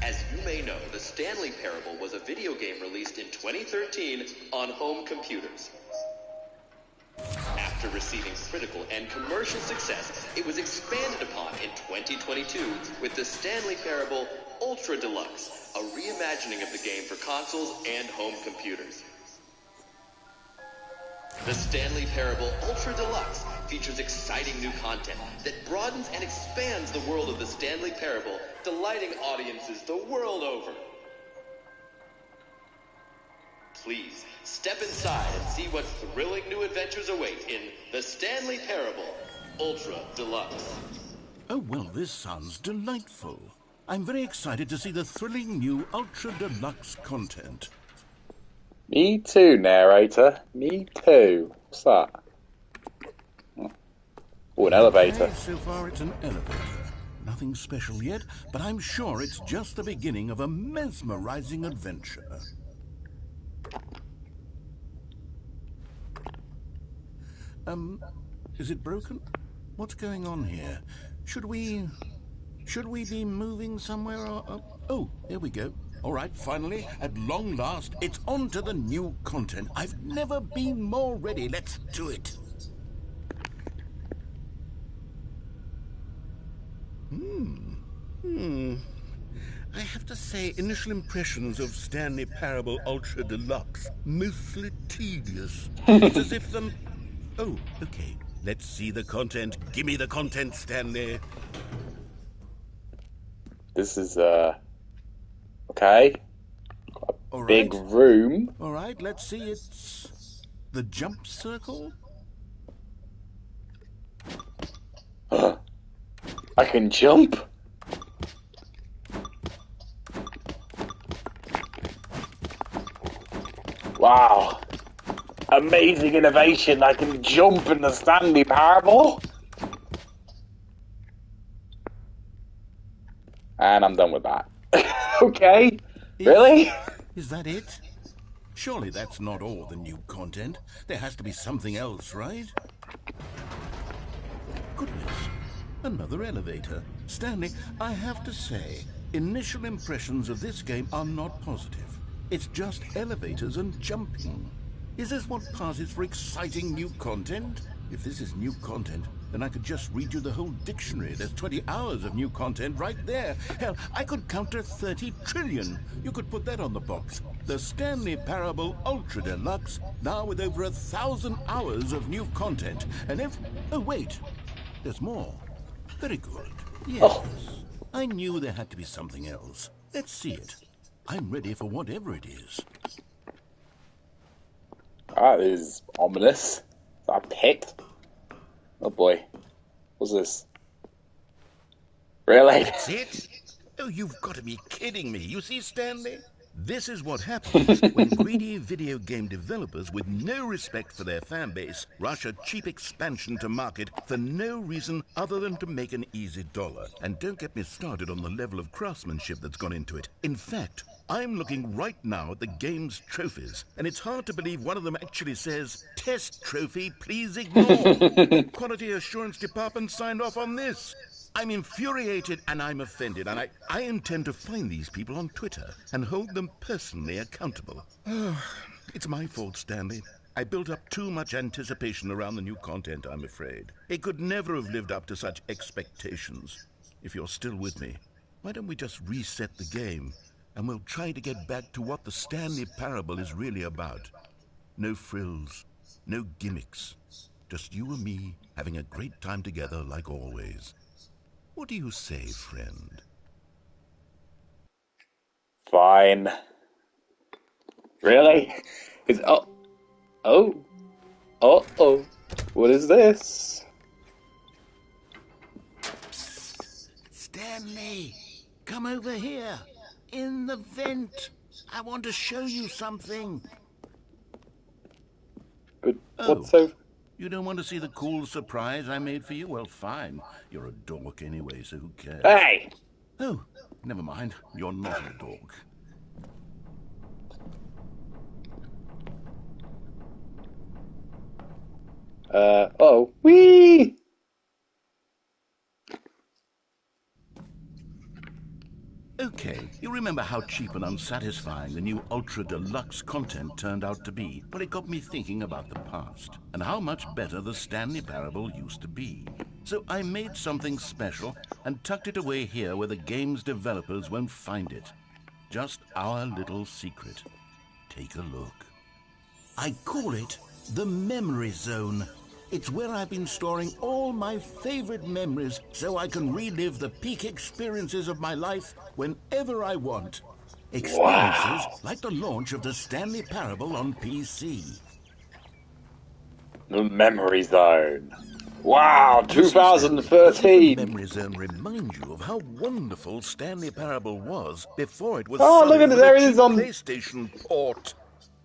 As you may know, the Stanley Parable was a video game released in 2013 on home computers. After receiving critical and commercial success, it was expanded upon in 2022 with the Stanley Parable Ultra Deluxe, a reimagining of the game for consoles and home computers. The Stanley Parable Ultra Deluxe features exciting new content that broadens and expands the world of the Stanley Parable, delighting audiences the world over. Please, step inside and see what thrilling new adventures await in the Stanley Parable Ultra Deluxe. Oh, well, this sounds delightful. I'm very excited to see the thrilling new Ultra Deluxe content. Me too, narrator. Me too. What's that? Oh, an elevator. Okay, so far it's an elevator. Nothing special yet, but I'm sure it's just the beginning of a mesmerizing adventure. Is it broken? What's going on here? Should we be moving somewhere or... Oh, here we go. All right, finally, at long last, it's on to the new content. I've never been more ready. Let's do it. I have to say, initial impressions of Stanley Parable Ultra Deluxe, mostly tedious. It's as if the... Oh, okay. Let's see the content. Give me the content, Stanley. This is, okay. All right. Big room. All right, let's see. It's the jump circle. I can jump. Wow. Amazing innovation. I can jump in the Stanley Parable. And I'm done with that. Okay. Really? Is that it? Surely that's not all the new content. There has to be something else, right? Goodness. Another elevator. Stanley, I have to say, initial impressions of this game are not positive. It's just elevators and jumping. Is this what passes for exciting new content? If this is new content, then I could just read you the whole dictionary. There's 20 hours of new content right there. Hell, I could count to 30 trillion. You could put that on the box. The Stanley Parable Ultra Deluxe, now with over 1,000 hours of new content. And if... Oh, wait. There's more. Very good. Yes. Oh. I knew there had to be something else. Let's see it. I'm ready for whatever it is. That is ominous. Is that a pit? Oh boy. What's this? Really? That's it? Oh, you've got to be kidding me. You see, Stanley? This is what happens when greedy video game developers with no respect for their fan base rush a cheap expansion to market for no reason other than to make an easy dollar. And don't get me started on the level of craftsmanship that's gone into it. In fact, I'm looking right now at the game's trophies, and it's hard to believe one of them actually says, "Test trophy, please ignore." Quality assurance department signed off on this. I'm infuriated and I'm offended, and I intend to find these people on Twitter and hold them personally accountable. It's my fault, Stanley. I built up too much anticipation around the new content, I'm afraid. It could never have lived up to such expectations. If you're still with me, why don't we just reset the game, and we'll try to get back to what the Stanley Parable is really about. No frills, no gimmicks. Just you and me having a great time together like always. What do you say, friend? Fine. Really? Oh. What is this? Stanley, come over here. In the vent. I want to show you something. But Oh. what's so... You don't want to see the cool surprise I made for you? Well, fine. You're a dork anyway, so who cares? Hey! Oh, never mind. You're not a dork. Oh. Whee! Okay, you remember how cheap and unsatisfying the new Ultra Deluxe content turned out to be? Well, it got me thinking about the past, and how much better the Stanley Parable used to be. So I made something special and tucked it away here where the game's developers won't find it. Just our little secret. Take a look. I call it the Memory Zone. It's where I've been storing all my favorite memories so I can relive the peak experiences of my life whenever I want. Experiences like the launch of the Stanley Parable on PC. The Memory Zone. Wow, You see, Stanley, doesn't the 2013. Memory Zone remind you of how wonderful Stanley Parable was before it was Oh, look sullied at it, with there a it is cheap on... PlayStation port?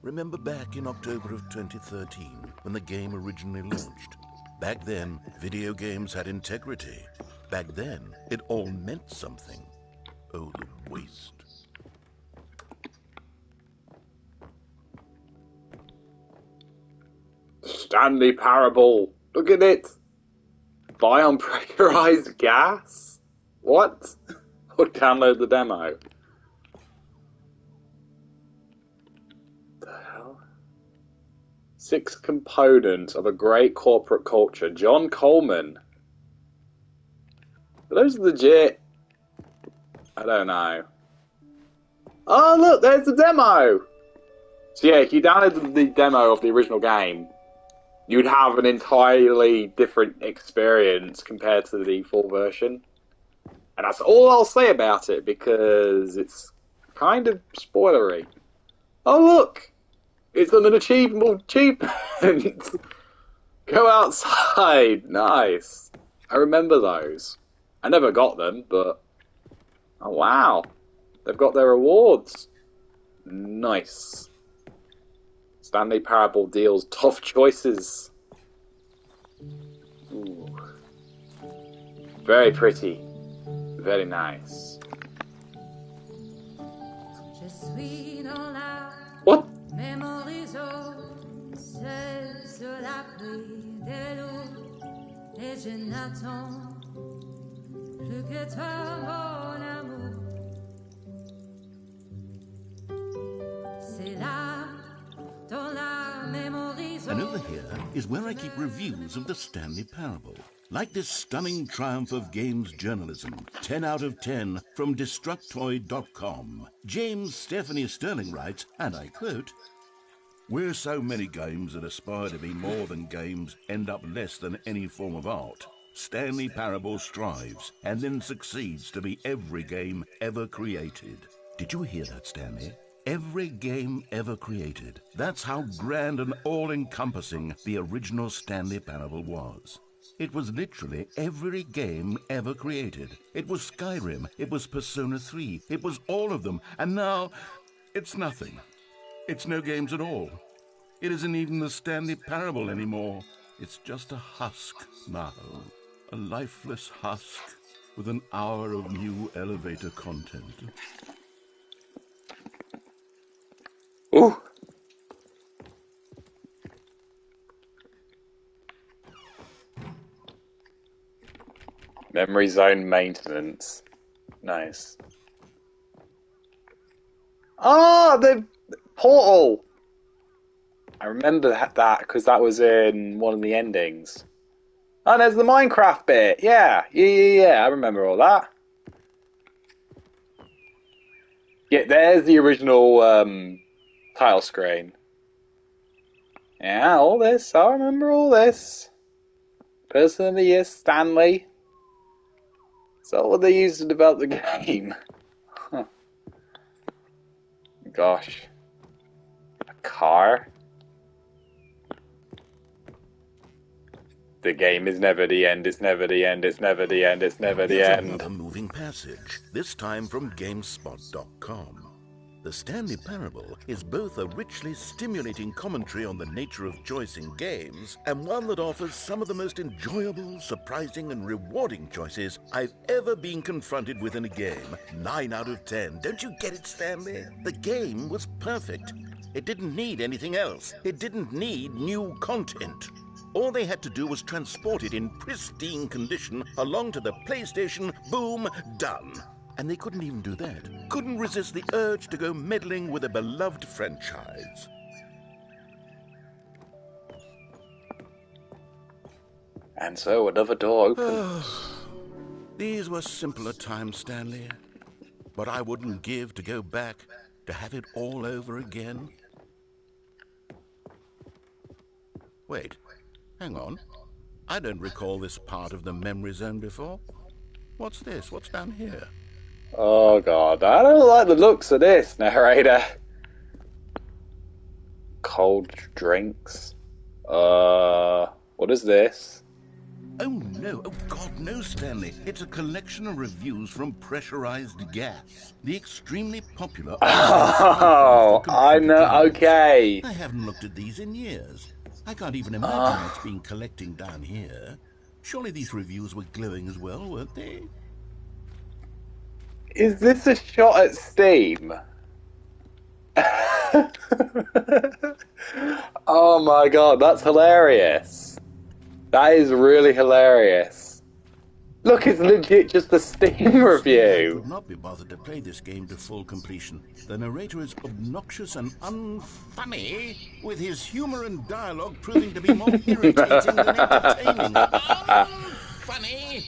Remember back in October of 2013 when the game originally launched? Back then, video games had integrity. Back then, it all meant something. Oh, the waste. Stanley Parable. Look at it. Buy unpressurized gas? What? Or download the demo. The hell? 6 components of a great corporate culture. John Coleman. Are those legit? I don't know. Oh, look, there's the demo! So yeah, if you downloaded the demo of the original game, you'd have an entirely different experience compared to the full version. And that's all I'll say about it, because it's kind of spoilery. Oh, look! It's an achievable achievement! Go outside! Nice. I remember those. I never got them, but... Oh, wow. They've got their awards. Nice. Stanley Parable deals tough choices. Ooh. Very pretty. Very nice. What? And over here is where I keep reviews of the Stanley Parable. Like this stunning triumph of games journalism, 10 out of 10 from Destructoid.com. James Stephanie Sterling writes, and I quote, "Where so many games that aspire to be more than games end up less than any form of art, Stanley Parable strives and then succeeds to be every game ever created." Did you hear that, Stanley? Every game ever created. That's how grand and all-encompassing the original Stanley Parable was. It was literally every game ever created. It was Skyrim, it was Persona 3, it was all of them, and now it's nothing. It's no games at all. It isn't even the Stanley Parable anymore. It's just a husk now. A lifeless husk with an hour of new elevator content. Ooh. Memory zone maintenance. Nice. Ah, the portal! I remember that because that was in one of the endings. Oh, there's the Minecraft bit. Yeah. I remember all that. Yeah, there's the original title screen. Yeah, all this. I remember all this. Person of the Year, Stanley. So what they used to develop the game. Huh. Gosh. A car? The game is never the end, it's never the end, it's never the end, it's never the Here's end. another moving passage, this time from GameSpot.com. The Stanley Parable is both a richly stimulating commentary on the nature of choice in games and one that offers some of the most enjoyable, surprising, and rewarding choices I've ever been confronted with in a game. 9 out of 10. Don't you get it, Stanley? The game was perfect. It didn't need anything else. It didn't need new content. All they had to do was transport it in pristine condition along to the PlayStation. Boom, done. And they couldn't even do that. Couldn't resist the urge to go meddling with a beloved franchise. And so another door opens. These were simpler times, Stanley. But I wouldn't give to go back to have it all over again. Wait, hang on. I don't recall this part of the memory zone before. What's this? What's down here? Oh god, I don't like the looks of this, narrator. Cold drinks. What is this? Oh no, oh god, no, Stanley. It's a collection of reviews from Pressurized Gas, the extremely popular... Oh, I know, okay. I haven't looked at these in years. I can't even imagine what's been collecting down here. Surely these reviews were glowing as well, weren't they? Is this a shot at Steam? Oh my god, that's hilarious. That is really hilarious. Look, it's legit just a Steam I review. could not be bothered to play this game to full completion. The narrator is obnoxious and unfunny, with his humor and dialogue proving to be more irritating than entertaining. Unfunny!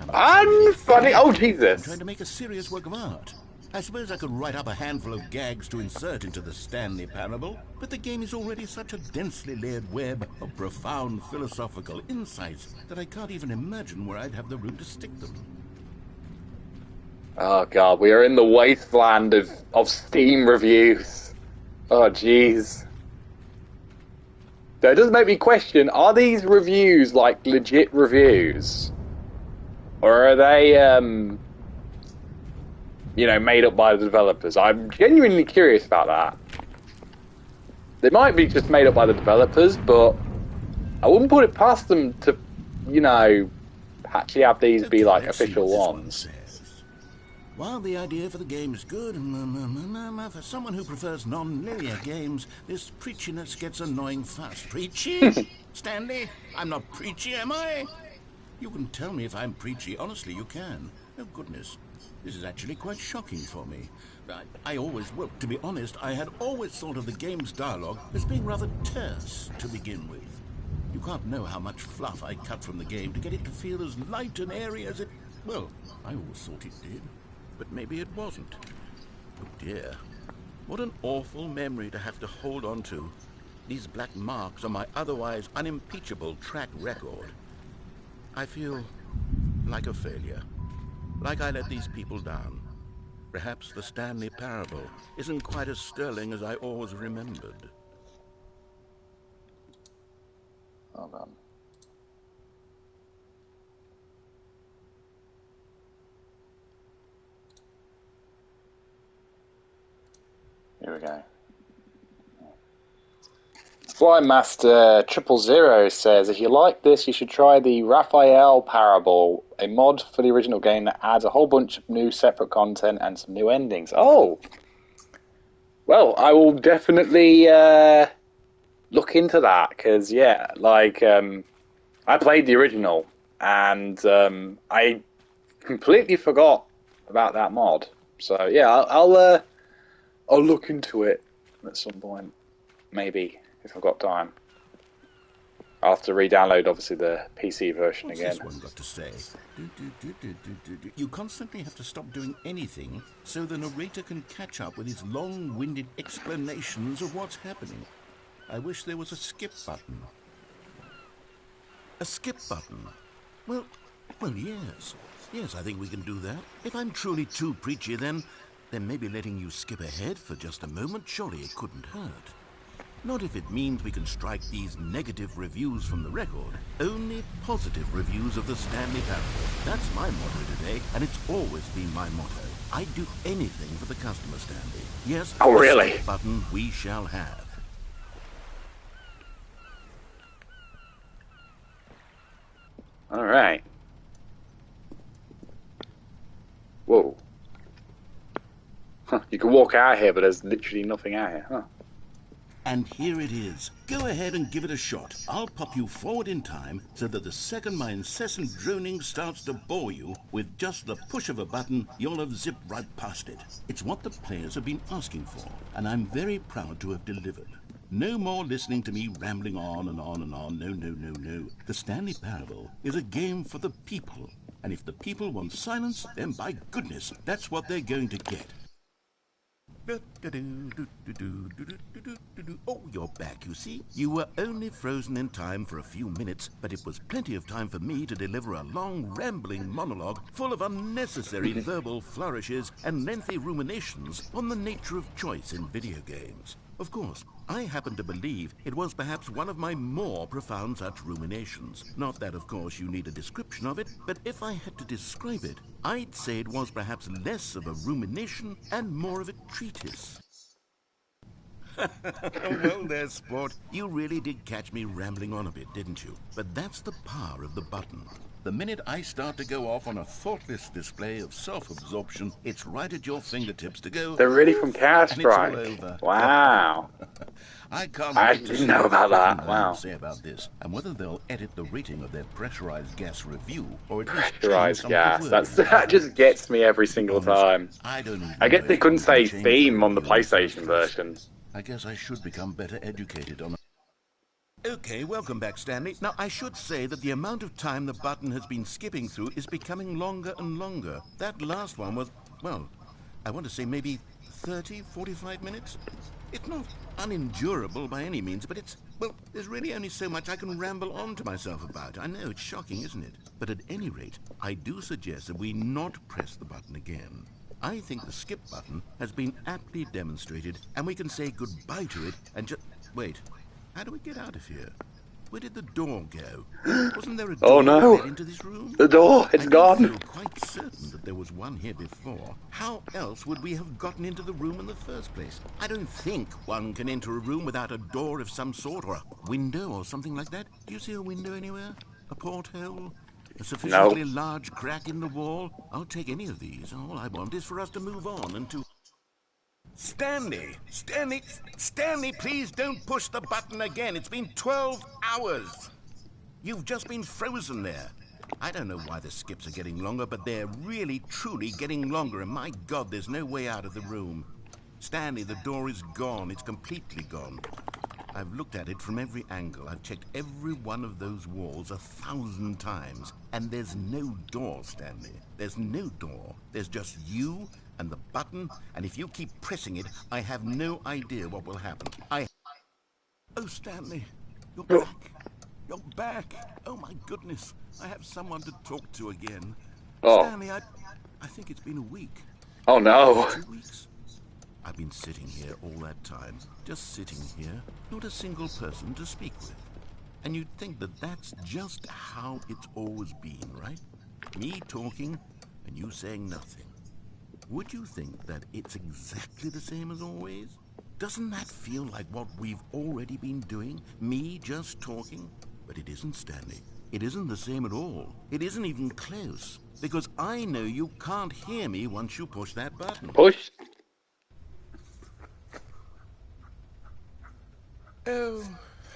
Unfunny! Oh, I'm Jesus. trying to make a serious work of art. I suppose I could write up a handful of gags to insert into the Stanley Parable, but the game is already such a densely layered web of profound philosophical insights that I can't even imagine where I'd have the room to stick them. Oh god, we are in the wasteland of Steam reviews. Oh jeez. That does make me question, are these reviews like legit reviews? Or are they, made up by the developers? I'm genuinely curious about that. They might be just made up by the developers, but I wouldn't put it past them to, actually have these be like official ones. While the idea for the game is good, for someone who prefers non-linear games, this preachiness gets annoying fast. Preachy? Stanley, I'm not preachy, am I? You can tell me if I'm preachy. Honestly, you can. Oh, goodness. This is actually quite shocking for me. Well, to be honest, I had always thought of the game's dialogue as being rather terse to begin with. You can't know how much fluff I cut from the game to get it to feel as light and airy as it... Well, I always thought it did. But maybe it wasn't. Oh, dear. What an awful memory to have to hold on to. These black marks on my otherwise unimpeachable track record. I feel like a failure. Like I let these people down. Perhaps the Stanley Parable isn't quite as sterling as I always remembered. Hold on. Here we go. Fly Master 000 says, if you like this, you should try the Raphael Parable, a mod for the original game that adds a whole bunch of new separate content and some new endings. Oh! Well, I will definitely look into that, because, I played the original, and I completely forgot about that mod. So, yeah, I'll look into it at some point, maybe. If I've got time. I'll have to re-download, obviously, the PC version again. What's this one got to say? You constantly have to stop doing anything so the narrator can catch up with his long-winded explanations of what's happening. I wish there was a skip button. A skip button? Well, yes. Yes, I think we can do that. If I'm truly too preachy, then maybe letting you skip ahead for just a moment, surely it couldn't hurt. Not if it means we can strike these negative reviews from the record. Only positive reviews of the Stanley Parable. That's my motto today, and it's always been my motto. I'd do anything for the customer, Stanley. Yes, Oh, the really? skip button we shall have. All right. Whoa. Huh, you can walk out here, but there's literally nothing out here, huh? And here it is. Go ahead and give it a shot. I'll pop you forward in time so that the second my incessant droning starts to bore you, with just the push of a button, you'll have zipped right past it. It's what the players have been asking for, and I'm very proud to have delivered. No more listening to me rambling on and on and on. No, no, no, no. The Stanley Parable is a game for the people. And if the people want silence, then by goodness, that's what they're going to get. Oh, you're back, you see. You were only frozen in time for a few minutes, but it was plenty of time for me to deliver a long, rambling monologue full of unnecessary verbal flourishes and lengthy ruminations on the nature of choice in video games. Of course, I happen to believe it was perhaps one of my more profound such ruminations. Not that, of course, you need a description of it, but if I had to describe it, I'd say it was perhaps less of a rumination and more of a treatise. Well there, sport. You really did catch me rambling on a bit, didn't you? But that's the power of the button. The minute I start to go off on a thoughtless display of self-absorption, it's right at your fingertips to go, They're really from Chaos and it's all Strike. over. Wow. I can't I wait to didn't see know what about Cliff and that. Broom Wow. say about this, and whether they'll edit the rating of their pressurized gas review, or at least change Pressurized some gas. of the wording. That just gets me every To be single honest, time. I don't even I know guess they if couldn't one can say change theme on the review in first PlayStation place. version. I guess I should become better educated on. Okay, welcome back, Stanley. Now, I should say that the amount of time the button has been skipping through is becoming longer and longer. That last one was, well, I want to say maybe 30, 45 minutes? It's not unendurable by any means, but it's, well, there's really only so much I can ramble on to myself about. I know, it's shocking, isn't it? But at any rate, I do suggest that we not press the button again. I think the skip button has been aptly demonstrated, and we can say goodbye to it and just... Wait, how do we get out of here? Where did the door go? Wasn't there a door Oh no! that led into this room? The door! It's I gone! feel quite certain that there was one here before. How else would we have gotten into the room in the first place? I don't think one can enter a room without a door of some sort, or a window, or something like that. Do you see a window anywhere? A porthole? A sufficiently large crack in the wall? I'll take any of these. All I want is for us to move on and to... Stanley! Stanley, please don't push the button again. It's been 12 hours. You've just been frozen there. I don't know why the skips are getting longer, but they're really, truly getting longer, and my God, there's no way out of the room. Stanley, the door is gone. It's completely gone. I've looked at it from every angle. I've checked every one of those walls 1,000 times, and there's no door, Stanley. There's no door. There's just you and the button, and if you keep pressing it, I have no idea what will happen. Oh, Stanley, you're back. You're back. Oh, my goodness. I have someone to talk to again. Oh. Stanley, I think it's been a week. Oh no! 2 weeks. I've been sitting here all that time. Just sitting here. Not a single person to speak with. And you'd think that that's just how it's always been, right? Me talking and you saying nothing. Would you think that it's exactly the same as always? Doesn't that feel like what we've already been doing? Me just talking? But it isn't, Stanley. It isn't the same at all. It isn't even close. Because I know you can't hear me once you push that button. Push! Oh,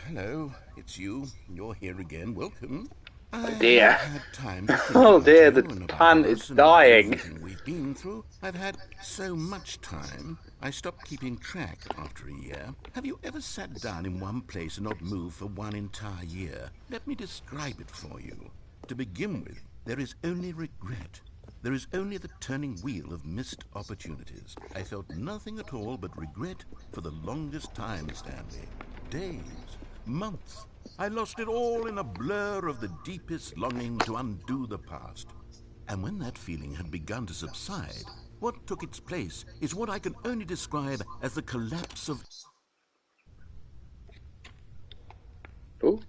hello. It's you. You're here again. Welcome. Oh dear. I've had time to think Oh about dear, you the and about plant us is and about dying. everything we've been through. I've had so much time. I stopped keeping track after a year. Have you ever sat down in one place and not moved for one entire year? Let me describe it for you. To begin with, there is only regret. There is only the turning wheel of missed opportunities. I felt nothing at all but regret for the longest time, Stanley. Days, months. I lost it all in a blur of the deepest longing to undo the past. And when that feeling had begun to subside, what took its place is what I can only describe as the collapse of... Oh.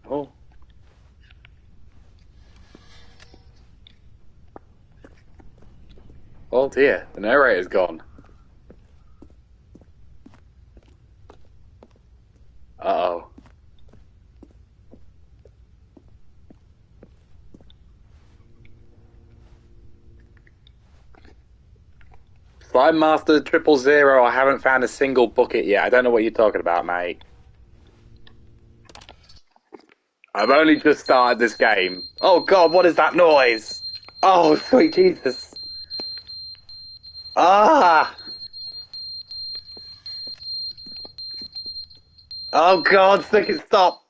Oh. Oh dear, the narrator's gone. Uh-oh. Slime Master 000, I haven't found a single bucket yet. I don't know what you're talking about, mate. I've only just started this game. Oh god, what is that noise? Oh, sweet Jesus. Ah! Oh god, make it stop.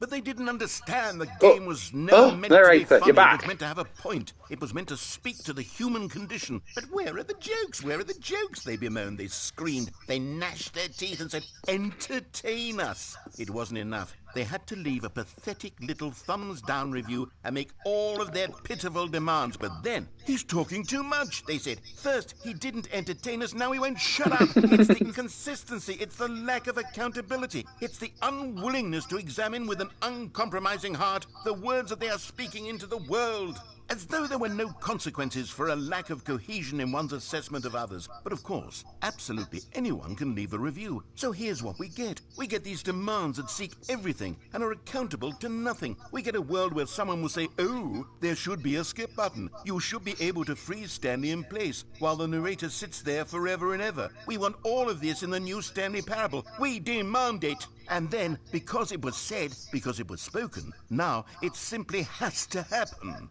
But they didn't understand the game was never meant to be narrator, funny. you're back. It was meant to have a point. It was meant to speak to the human condition. But where are the jokes? Where are the jokes? They bemoaned, they screamed, they gnashed their teeth and said, entertain us. It wasn't enough. They had to leave a pathetic little thumbs-down review and make all of their pitiful demands. But then, he's talking too much, they said. First, he didn't entertain us, now he won't shut up. It's the inconsistency, it's the lack of accountability. It's the unwillingness to examine with an uncompromising heart the words that they are speaking into the world. As though there were no consequences for a lack of cohesion in one's assessment of others. But of course, absolutely anyone can leave a review. So here's what we get. We get these demands that seek everything and are accountable to nothing. We get a world where someone will say, oh, there should be a skip button. You should be able to freeze Stanley in place while the narrator sits there forever and ever. We want all of this in the new Stanley parable. We demand it. And then, because it was said, because it was spoken, now it simply has to happen.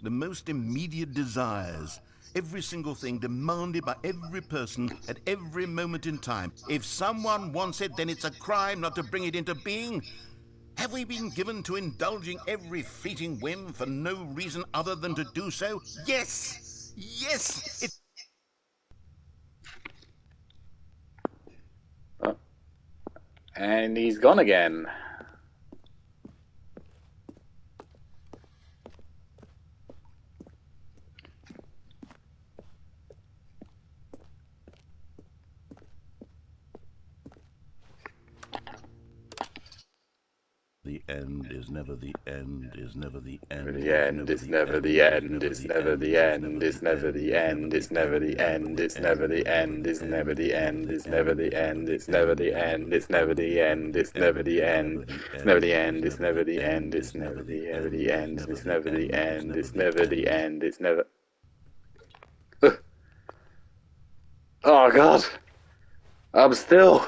The most immediate desires, every single thing demanded by every person at every moment in time. If someone wants it, then it's a crime not to bring it into being. Have we been given to indulging every fleeting whim for no reason other than to do so? Yes! Yes! And he's gone again. The end is never the end, is never the end. The end is never the end, it's never the end, it's never the end, it's never the end, it's never the end, it's never the end, it's never the end, it's never the end, it's never the end, it's never the end, it's never the end, it's never the end, it's never the end, it's never the end, it's never the end, it's never. Oh god, I'm still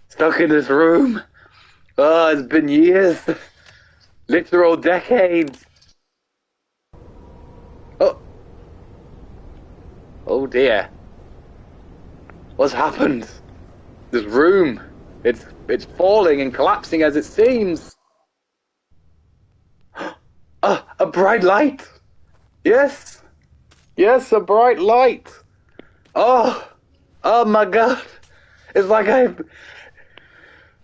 stuck in this room. Oh, it's been years. Literal decades. Oh. Oh dear. What's happened? This room. It's falling and collapsing as it seems. A bright light. Yes. Yes, a bright light. Oh. Oh my god. It's like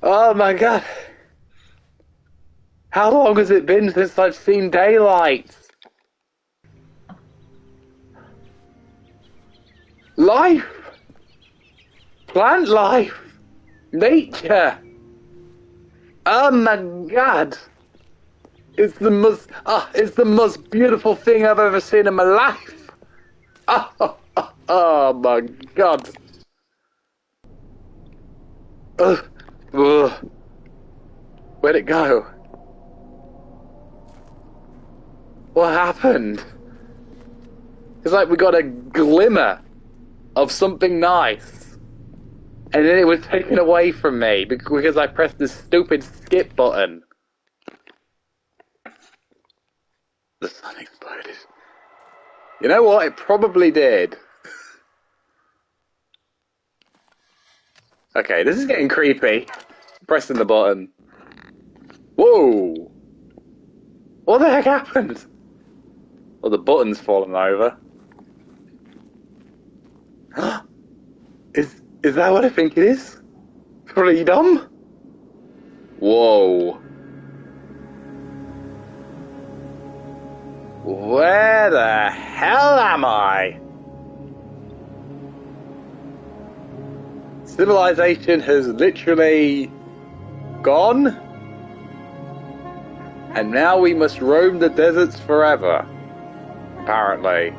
oh my god. How long has it been since I've seen daylight? Life! Plant life! Nature! Oh my god! It's the most beautiful thing I've ever seen in my life! Oh my god! Where'd it go? What happened? It's like we got a glimmer of something nice, and then it was taken away from me because I pressed this stupid skip button. The sun exploded. You know what? It probably did. Okay, this is getting creepy. Pressing the button. Whoa! What the heck happened? Well, the button's fallen over. Is that what I think it is? Freedom? Whoa. Where the hell am I? Civilization has literally gone, and now we must roam the deserts forever, apparently.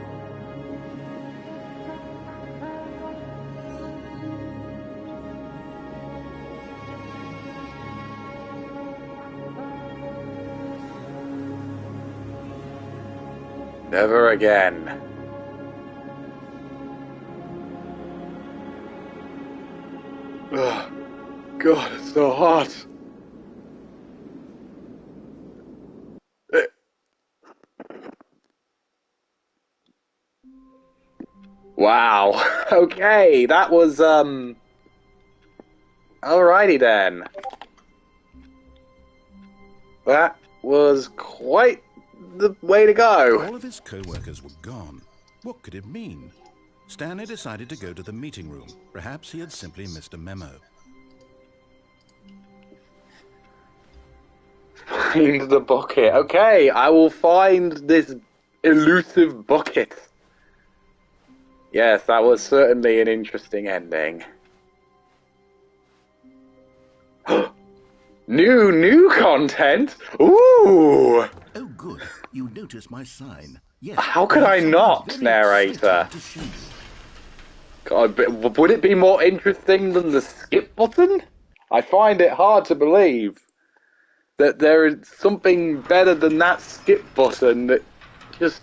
Never again. Ugh. God, it's so hot. Wow. Okay, that was, alrighty then. That was quite the way to go. All of his co-workers were gone. What could it mean? Stanley decided to go to the meeting room. Perhaps he had simply missed a memo. Find the bucket. Okay, I will find this elusive bucket. Yes, that was certainly an interesting ending. New content? Ooh! Oh, good. You noticed my sign. Yes. How could I not, narrator? God, would it be more interesting than the skip button? I find it hard to believe that there is something better than that skip button that just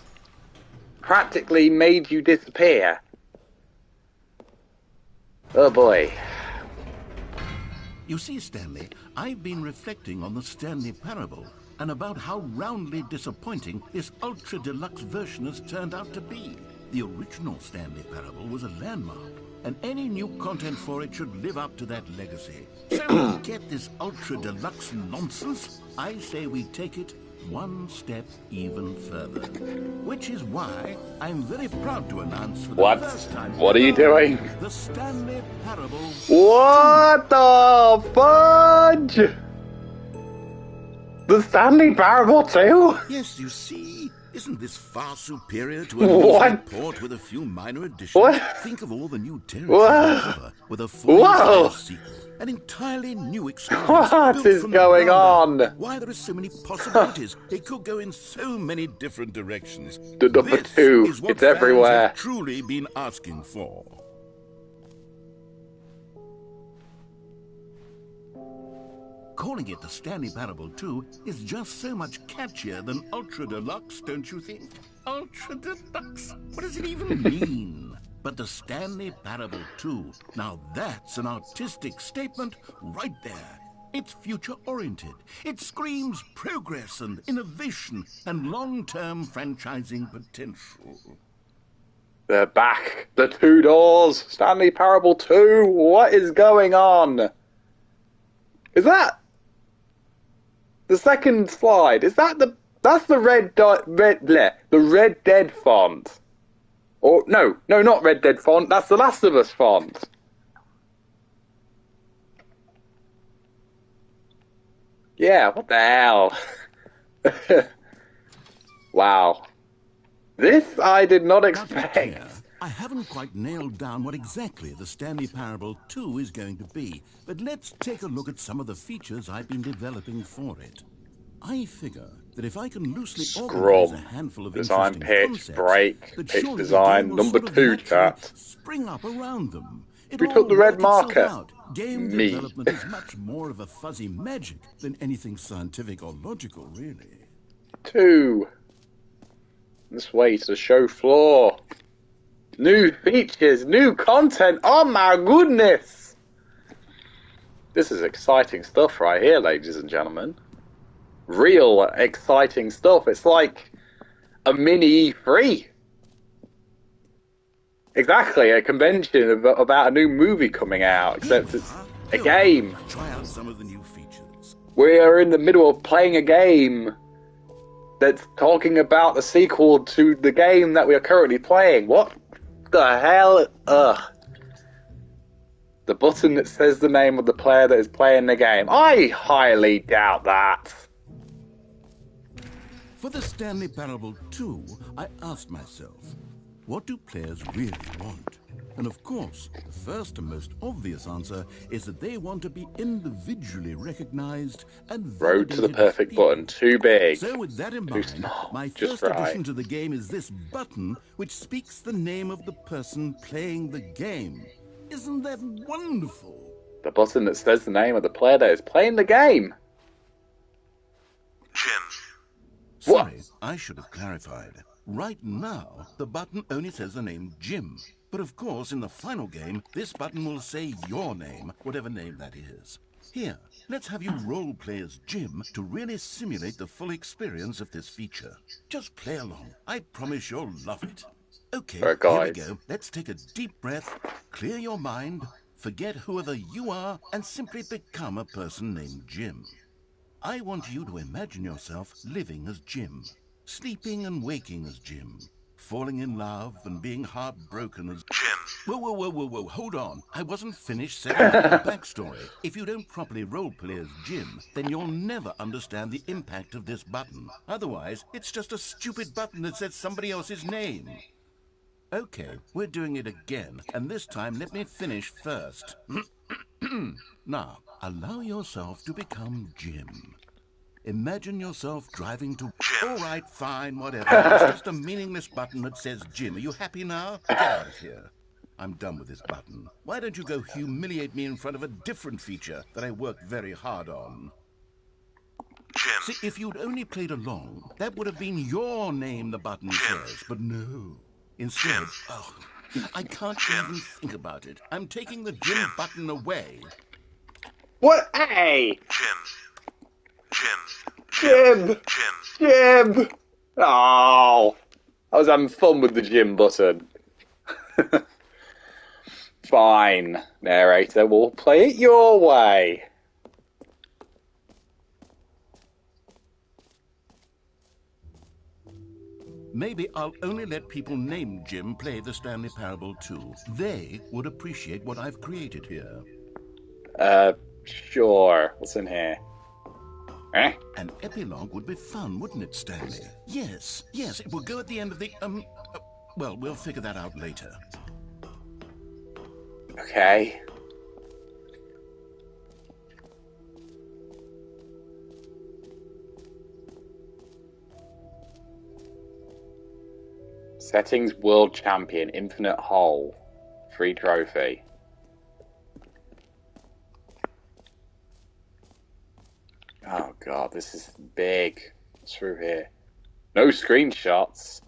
practically made you disappear. Oh boy. You see, Stanley, I've been reflecting on the Stanley Parable and about how roundly disappointing this Ultra Deluxe version has turned out to be. The original Stanley Parable was a landmark, and any new content for it should live up to that legacy. So, get this Ultra Deluxe nonsense? I say we take it one step even further. Which is why I'm very proud to announce for the first time... What are you doing? The Stanley Parable... What the fudge? The Stanley Parable 2? Yes, you see, isn't this far superior to a loose port with a few minor additions? What? Think of all the new territory cover with a full sequel, an entirely new experience. What is going on? Why there are so many possibilities? It could go in so many different directions. The number 2, it's everywhere. Have truly been asking for. Calling it the Stanley Parable 2 is just so much catchier than Ultra Deluxe, don't you think? Ultra Deluxe? What does it even mean? But the Stanley Parable 2, now that's an artistic statement right there. It's future-oriented. It screams progress and innovation and long-term franchising potential. They're back. The 2 doors. Stanley Parable 2. What is going on? Is that... the second slide, is that the... that's the the Red Dead font. Or, no, not Red Dead font, that's the Last of Us font. Yeah, what the hell? Wow. This I did not expect. I haven't quite nailed down what exactly the Stanley Parable 2 is going to be, but let's take a look at some of the features I've been developing for it. I figure that if I can loosely organize a handful of design, interesting pitch, break, that pitch surely design, the game will number sort of 2 chat. spring up around them. We took the red marker. Game development is much more of a fuzzy magic than anything scientific or logical, really. 2. This way to the show floor. New features, new content. Oh my goodness! This is exciting stuff right here, ladies and gentlemen. Real exciting stuff. It's like a mini E3. Exactly, a convention about a new movie coming out, except it's a game. Try out some of the new features. We are in the middle of playing a game that's talking about the sequel to the game that we are currently playing. What the hell? Ugh. The button that says the name of the player that is playing the game. I highly doubt that. For the Stanley Parable 2, I asked myself, what do players really want? And of course, the first and most obvious answer is that they want to be individually recognized and Road to the perfect button. Too big. So with that in Too mind, small. my Just first right. addition to the game is this button, which speaks the name of the person playing the game. Isn't that wonderful? The button that says the name of the player that is playing the game. Jim. Sorry, I should have clarified. Right now, the button only says the name Jim. But of course, in the final game, this button will say your name, whatever name that is. Here, let's have you role-play as Jim to really simulate the full experience of this feature. Just play along. I promise you'll love it. Okay, Right, here we guys. go. Let's take a deep breath, clear your mind, forget whoever you are, and simply become a person named Jim. I want you to imagine yourself living as Jim, sleeping and waking as Jim, falling in love and being heartbroken as Jim. Whoa, hold on. I wasn't finished setting up the backstory. If you don't properly roleplay as Jim, then you'll never understand the impact of this button. Otherwise, it's just a stupid button that says somebody else's name. Okay, we're doing it again, and this time let me finish first. Now, allow yourself to become Jim. Imagine yourself driving to... Jim. All right, fine, whatever. It's just a meaningless button that says Jim. Are you happy now? Get out of here. I'm done with this button. Why don't you go humiliate me in front of a different feature that I worked very hard on? Jim. See, if you'd only played along, that would have been your name the button says, but no. Instead, oh, I can't even think about it. I'm taking the Jim button away. What? Hey! Jim! Oh! I was having fun with the Jim button. Fine, narrator, we'll play it your way. Maybe I'll only let people named Jim play the Stanley Parable too. They would appreciate what I've created here. Sure. What's in here? Eh? An epilogue would be fun, wouldn't it, Stanley? Yes, it will go at the end of the, well, we'll figure that out later. Okay. Settings World Champion, Infinite Hole, free trophy. Oh god, this is big. What's through here? No screenshots.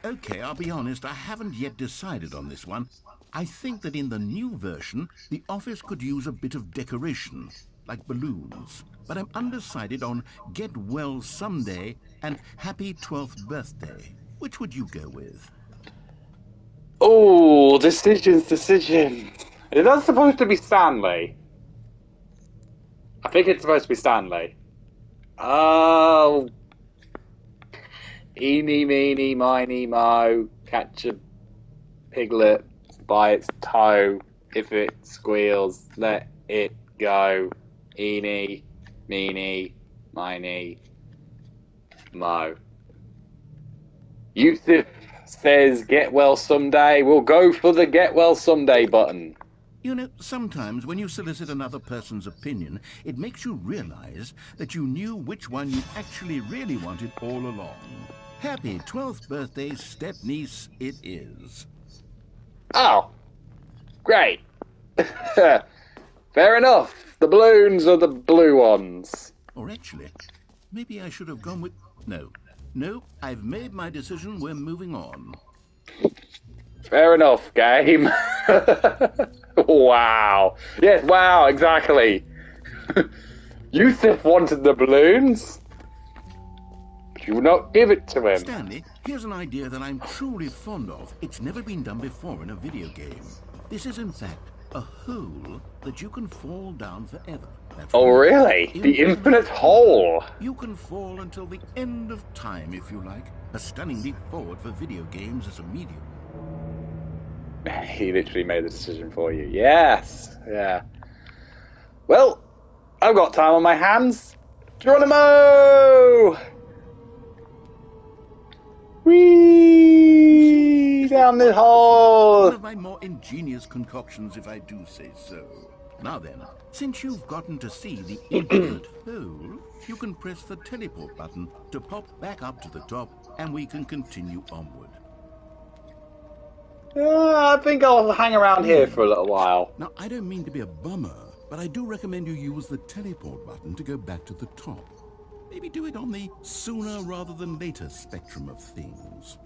Okay, I'll be honest, I haven't yet decided on this one. I think that in the new version, the office could use a bit of decoration, like balloons. But I'm undecided on Get Well Someday and Happy 12th Birthday. Which would you go with? Oh, decision. Is that supposed to be Stanley? I think it's supposed to be Stanley. Oh. Eeny, meeny, miny, mo. Catch a piglet by its toe. If it squeals, let it go. Eeny, meeny, miny, mo. Yusuf says get well someday. We'll go for the get well someday button. You know, sometimes when you solicit another person's opinion, it makes you realize that you knew which one you actually really wanted all along. Happy 12th birthday, step-niece, it is. Oh, great. Fair enough. The balloons are the blue ones. Or actually, maybe I should have gone with... No, I've made my decision. We're moving on. Fair enough, game. Wow. Yes, wow, exactly. Yusuf wanted the balloons, but you will not give it to him. Stanley, here's an idea that I'm truly fond of. It's never been done before in a video game. This is, in fact, a hole that you can fall down forever. That's Oh, right. really? The infinite hole. You can fall until the end of time, if you like. A stunning leap forward for video games as a medium. He literally made the decision for you. Yes. Yeah. Well, I've got time on my hands. Geronimo! Whee! Down the One hole! of my more ingenious concoctions, if I do say so. Now then, since you've gotten to see the infinite hole, you can press the teleport button to pop back up to the top, and we can continue onward. I think I'll hang around here for a little while. Now, I don't mean to be a bummer, but I do recommend you use the teleport button to go back to the top. Maybe do it on the sooner rather than later spectrum of things.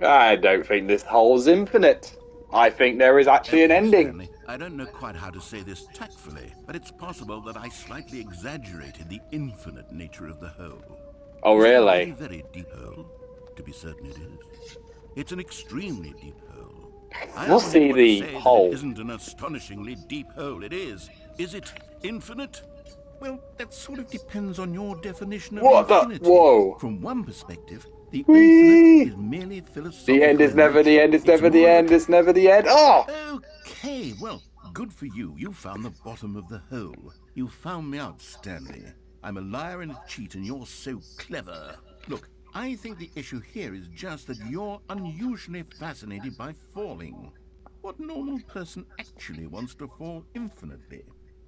I don't think this hole's infinite. I think there is actually an Okay, ending. Stanley, I don't know quite how to say this tactfully, but it's possible that I slightly exaggerated the infinite nature of the hole. Oh, Is it a really? very, very deep hole? To be certain it is. It's an extremely deep hole. I We'll don't want see anyone to the say that hole. it isn't an astonishingly deep hole. It is. Is it infinite? Well, that sort of depends on your definition of What the? infinity. Whoa. From one perspective, the Whee! infinite is merely philosophical. The end is in never the nature. end, it's never more the of a- end, it's never the end. Oh! Okay, well, good for you. You found the bottom of the hole. You found me out, Stanley. I'm a liar and a cheat, and you're so clever. Look, I think the issue here is just that you're unusually fascinated by falling. What normal person actually wants to fall infinitely?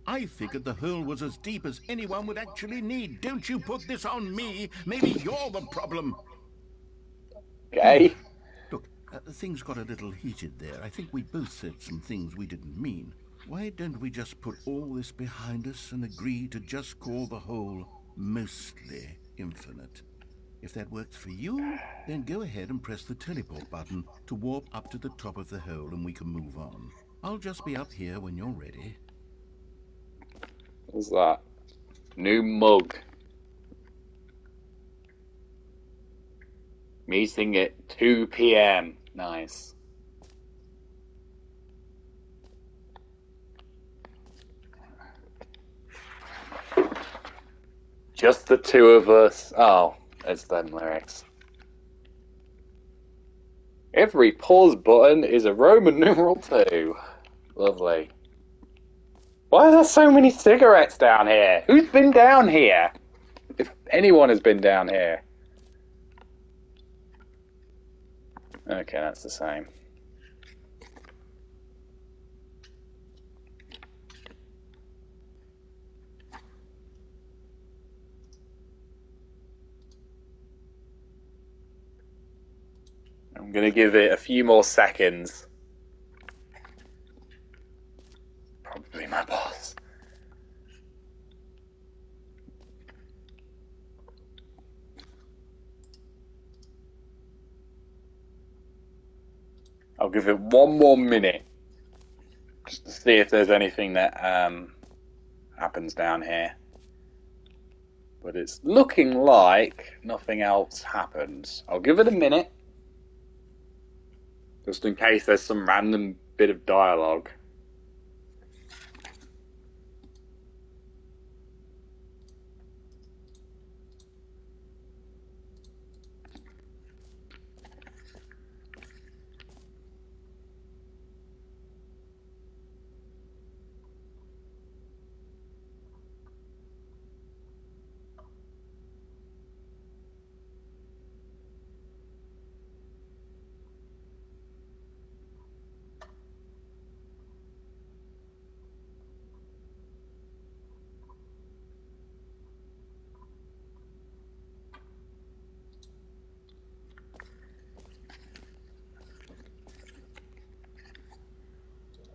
I figured the hole was as deep as anyone would actually need. Don't you put this on me. Maybe you're the problem. Okay. Look, things got a little heated there. I think we both said some things we didn't mean. Why don't we just put all this behind us and agree to just call the hole mostly infinite? If that works for you, then go ahead and press the teleport button to warp up to the top of the hole and we can move on. I'll just be up here when you're ready. What's that? New mug. Meeting at 2 p.m. Nice. Just the two of us. Oh, it's them lyrics. Every pause button is a Roman numeral 2. Lovely. Why are there so many cigarettes down here? Who's been down here? If anyone has been down here. Okay, that's the same. I'm going to give it a few more seconds. Probably my boss. I'll give it one more minute just to see if there's anything that happens down here. But it's looking like nothing else happens. I'll give it a minute, just in case there's some random bit of dialogue.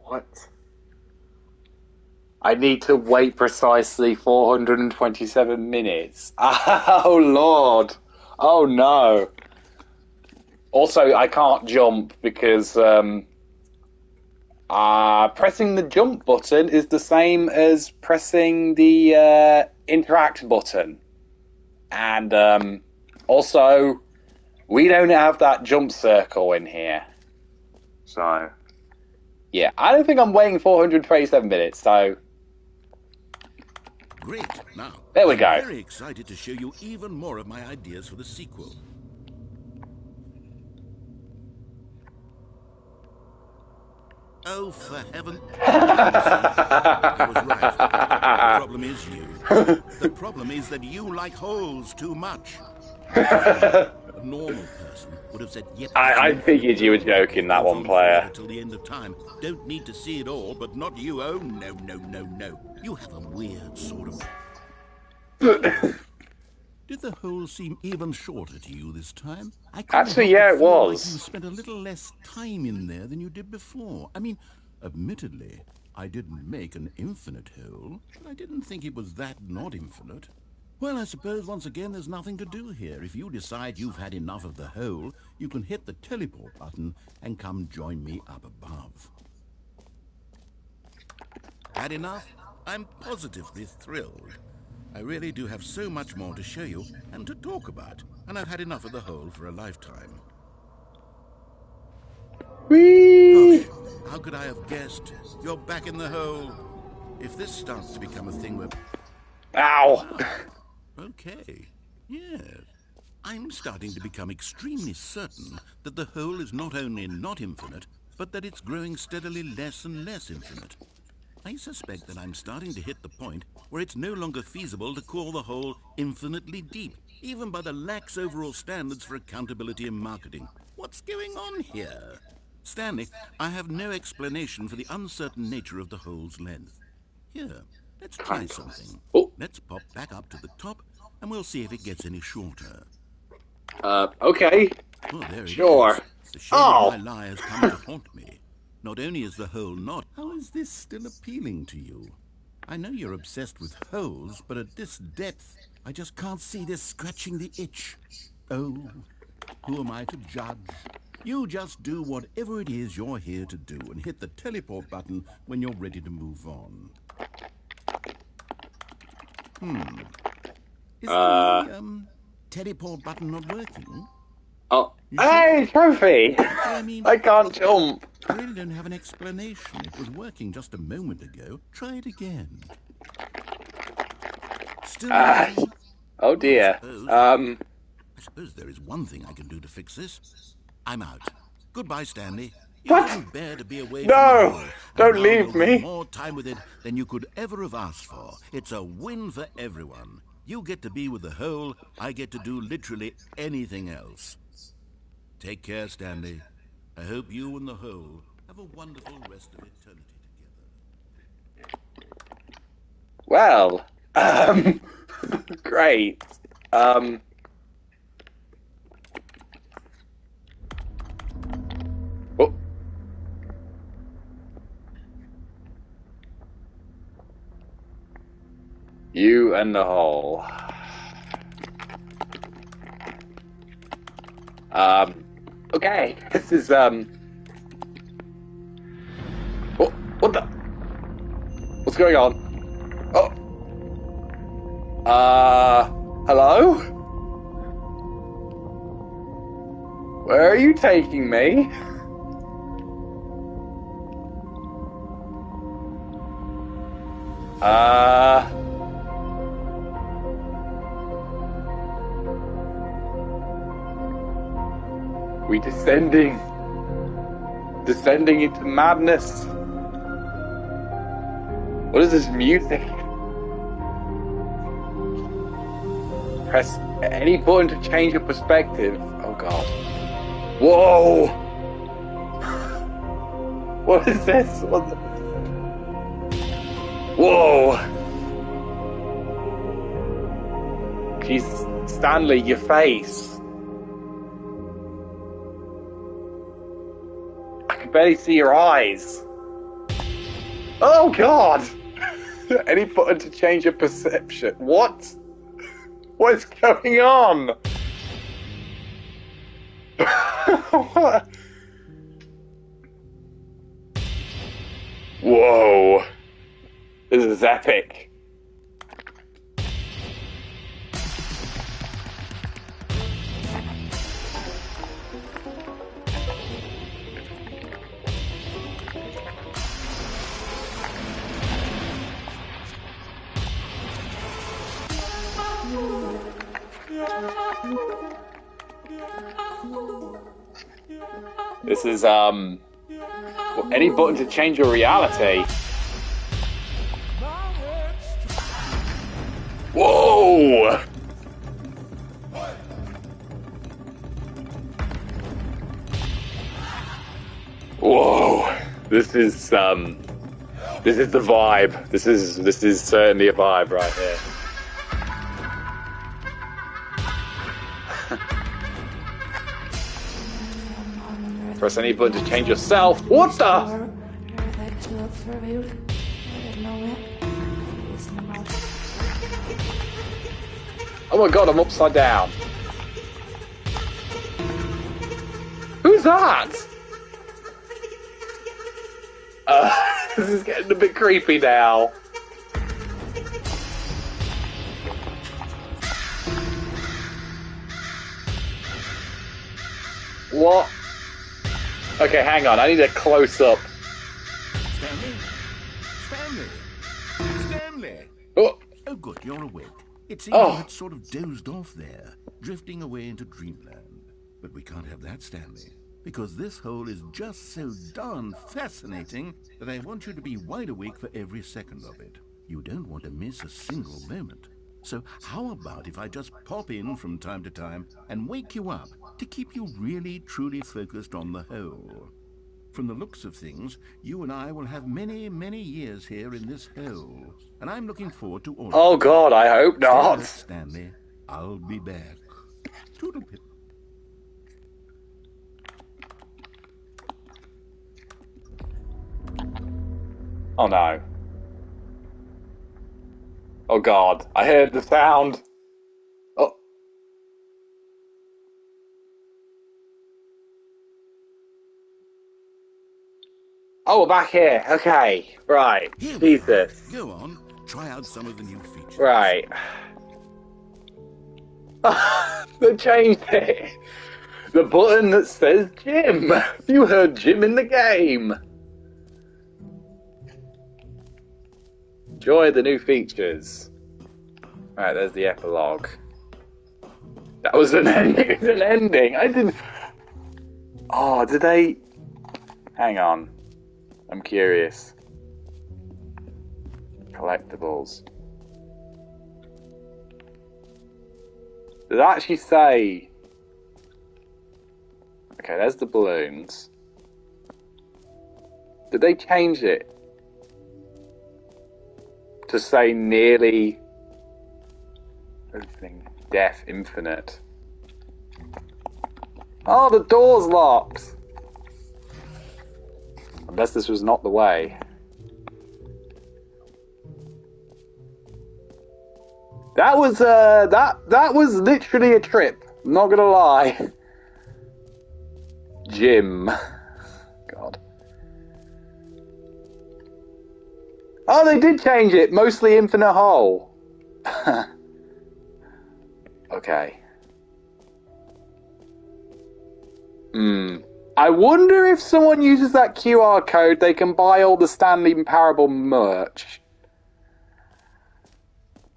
What? I need to wait precisely 427 minutes. Oh, Lord. Oh, no. Also, I can't jump because pressing the jump button is the same as pressing the interact button. And also, we don't have that jump circle in here. So, yeah, I don't think I'm waiting 427 minutes, so... Great. Now, there we I'm go. very excited to show you even more of my ideas for the sequel. Oh, for heaven. I was right. The problem is you. The problem is that you like holes too much. A normal person would have said, yep. I figured you were joking, that one player. Till the end of time. Don't need to see it all, but not you. Oh, no, no, no, no. You have a weird sort of... Did the hole seem even shorter to you this time? Actually, yeah, it was. Like you spent a little less time in there than you did before. I mean, admittedly, I didn't make an infinite hole, but I didn't think it was that not infinite. Well, I suppose once again there's nothing to do here. If you decide you've had enough of the hole, you can hit the teleport button and come join me up above. Had enough? I'm positively thrilled. I really do have so much more to show you and to talk about, and I've had enough of the hole for a lifetime. Whee! Gosh, how could I have guessed? You're back in the hole. If this starts to become a thing where... Ow! Wow. Okay. Yes. I'm starting to become extremely certain that the hole is not only not infinite, but that it's growing steadily less and less infinite. I suspect that I'm starting to hit the point where it's no longer feasible to call the hole infinitely deep, even by the lax overall standards for accountability in marketing. What's going on here? Stanley, I have no explanation for the uncertain nature of the hole's length. Here, let's try something. Oh. Let's pop back up to the top, and we'll see if it gets any shorter. Okay. Oh, there it Sure. is. The shame of my lie has come to haunt me. Not only is the hole not... How is this still appealing to you? I know you're obsessed with holes, but at this depth, I just can't see this scratching the itch. Oh, who am I to judge? You just do whatever it is you're here to do and hit the teleport button when you're ready to move on. Is the teleport button not working? Oh. Hey, trophy! I mean, I can't jump. I really don't have an explanation. It was working just a moment ago. Try it again. Still working? Oh dear. I suppose there is one thing I can do to fix this. I'm out. Goodbye, Stanley. You couldn't bear to be away from the hole. Don't And now leave you'll me. have more time with it than you could ever have asked for. It's a win for everyone. You get to be with the hole. I get to do literally anything else. Take care, Stanley. I hope you and the hole have a wonderful rest of eternity together. Well, great. Oh. You and the hole. Okay, this is, oh, what the? What's going on? Oh. Hello? Where are you taking me? We descending into madness. What is this music? Press any button to change your perspective. Oh god. Whoa! What is this? What the... Whoa! Jesus, Stanley, your face. I can barely see your eyes. Oh god! Any button to change your perception. What? What is going on? What? Whoa. This is epic. This is, any button to change your reality. Whoa! Whoa! This is the vibe. This is certainly a vibe right here. Press any button to change yourself. What the? look for real. I don't know it. It's not. Oh my god, I'm upside down. Who's that? This is getting a bit creepy now. What? Okay, hang on. I need a close-up. Stanley? Stanley? Stanley? Oh, Oh, good, you're awake. It seems Oh. you had sort of dozed off there, drifting away into dreamland. But we can't have that, Stanley, because this hole is just so darn fascinating that I want you to be wide awake for every second of it. You don't want to miss a single moment. So how about if I just pop in from time to time and wake you up to keep you really, truly focused on the hole? From the looks of things, you and I will have many, many years here in this hole, and I'm looking forward to all of oh it. god, I hope Stay alert, not. Stanley. I'll be back. Toodlepip. Oh no. Oh god, I heard the sound. Oh. Oh, we're back here. Okay, right. Here we are. Jesus. Go on. Try out some of the new features. Right. They changed it. The button that says Jim. You heard Jim in the game. Enjoy the new features. Right, there's the epilogue. That was an ending. It was an ending. I didn't. Oh, did they? Hang on. I'm curious. Collectibles. Did it actually say? Okay, there's the balloons. Did they change it to say nearly everything death infinite? Oh, the door's locked. Unless this was not the way. That was that was literally a trip. I'm not gonna lie. Jim. God. Oh, they did change it. Mostly infinite hole. Okay. I wonder if someone uses that QR code, they can buy all the Stanley Parable merch.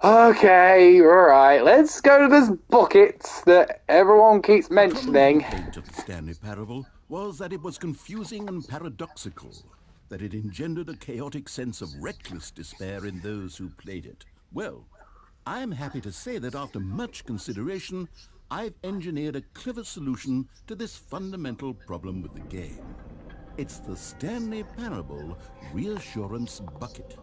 Okay, alright, let's go to this bucket that everyone keeps mentioning. The complaint of the Stanley Parable was that it was confusing and paradoxical, that it engendered a chaotic sense of reckless despair in those who played it. Well, I'm happy to say that after much consideration, I've engineered a clever solution to this fundamental problem with the game. It's the Stanley Parable Reassurance Bucket.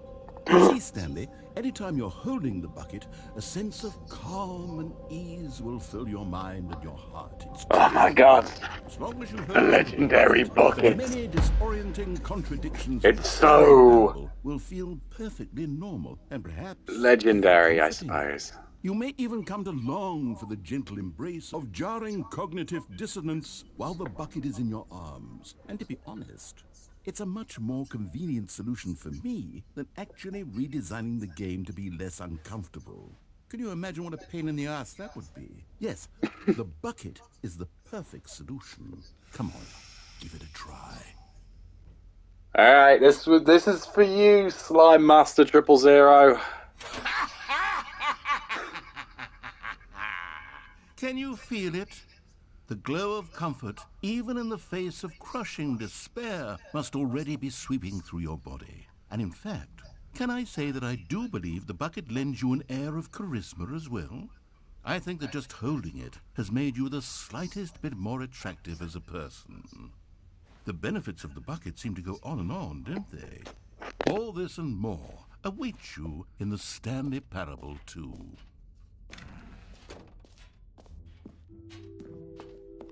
See, Stanley, anytime you're holding the bucket, a sense of calm and ease will fill your mind and your heart. Oh my god. As long as you hold A legendary bucket. the many disorienting contradictions It's of the so- Stanley Parable will feel perfectly normal and perhaps Legendary, I comforting. suppose. You may even come to long for the gentle embrace of jarring cognitive dissonance while the bucket is in your arms. And to be honest, it's a much more convenient solution for me than actually redesigning the game to be less uncomfortable. Can you imagine what a pain in the ass that would be? Yes, the bucket is the perfect solution. Come on, give it a try. Alright, this is for you, Slime Master 000. Can you feel it? The glow of comfort, even in the face of crushing despair, must already be sweeping through your body. And in fact, can I say that I do believe the bucket lends you an air of charisma as well? I think that just holding it has made you the slightest bit more attractive as a person. The benefits of the bucket seem to go on, don't they? All this and more await you in the Stanley Parable 2.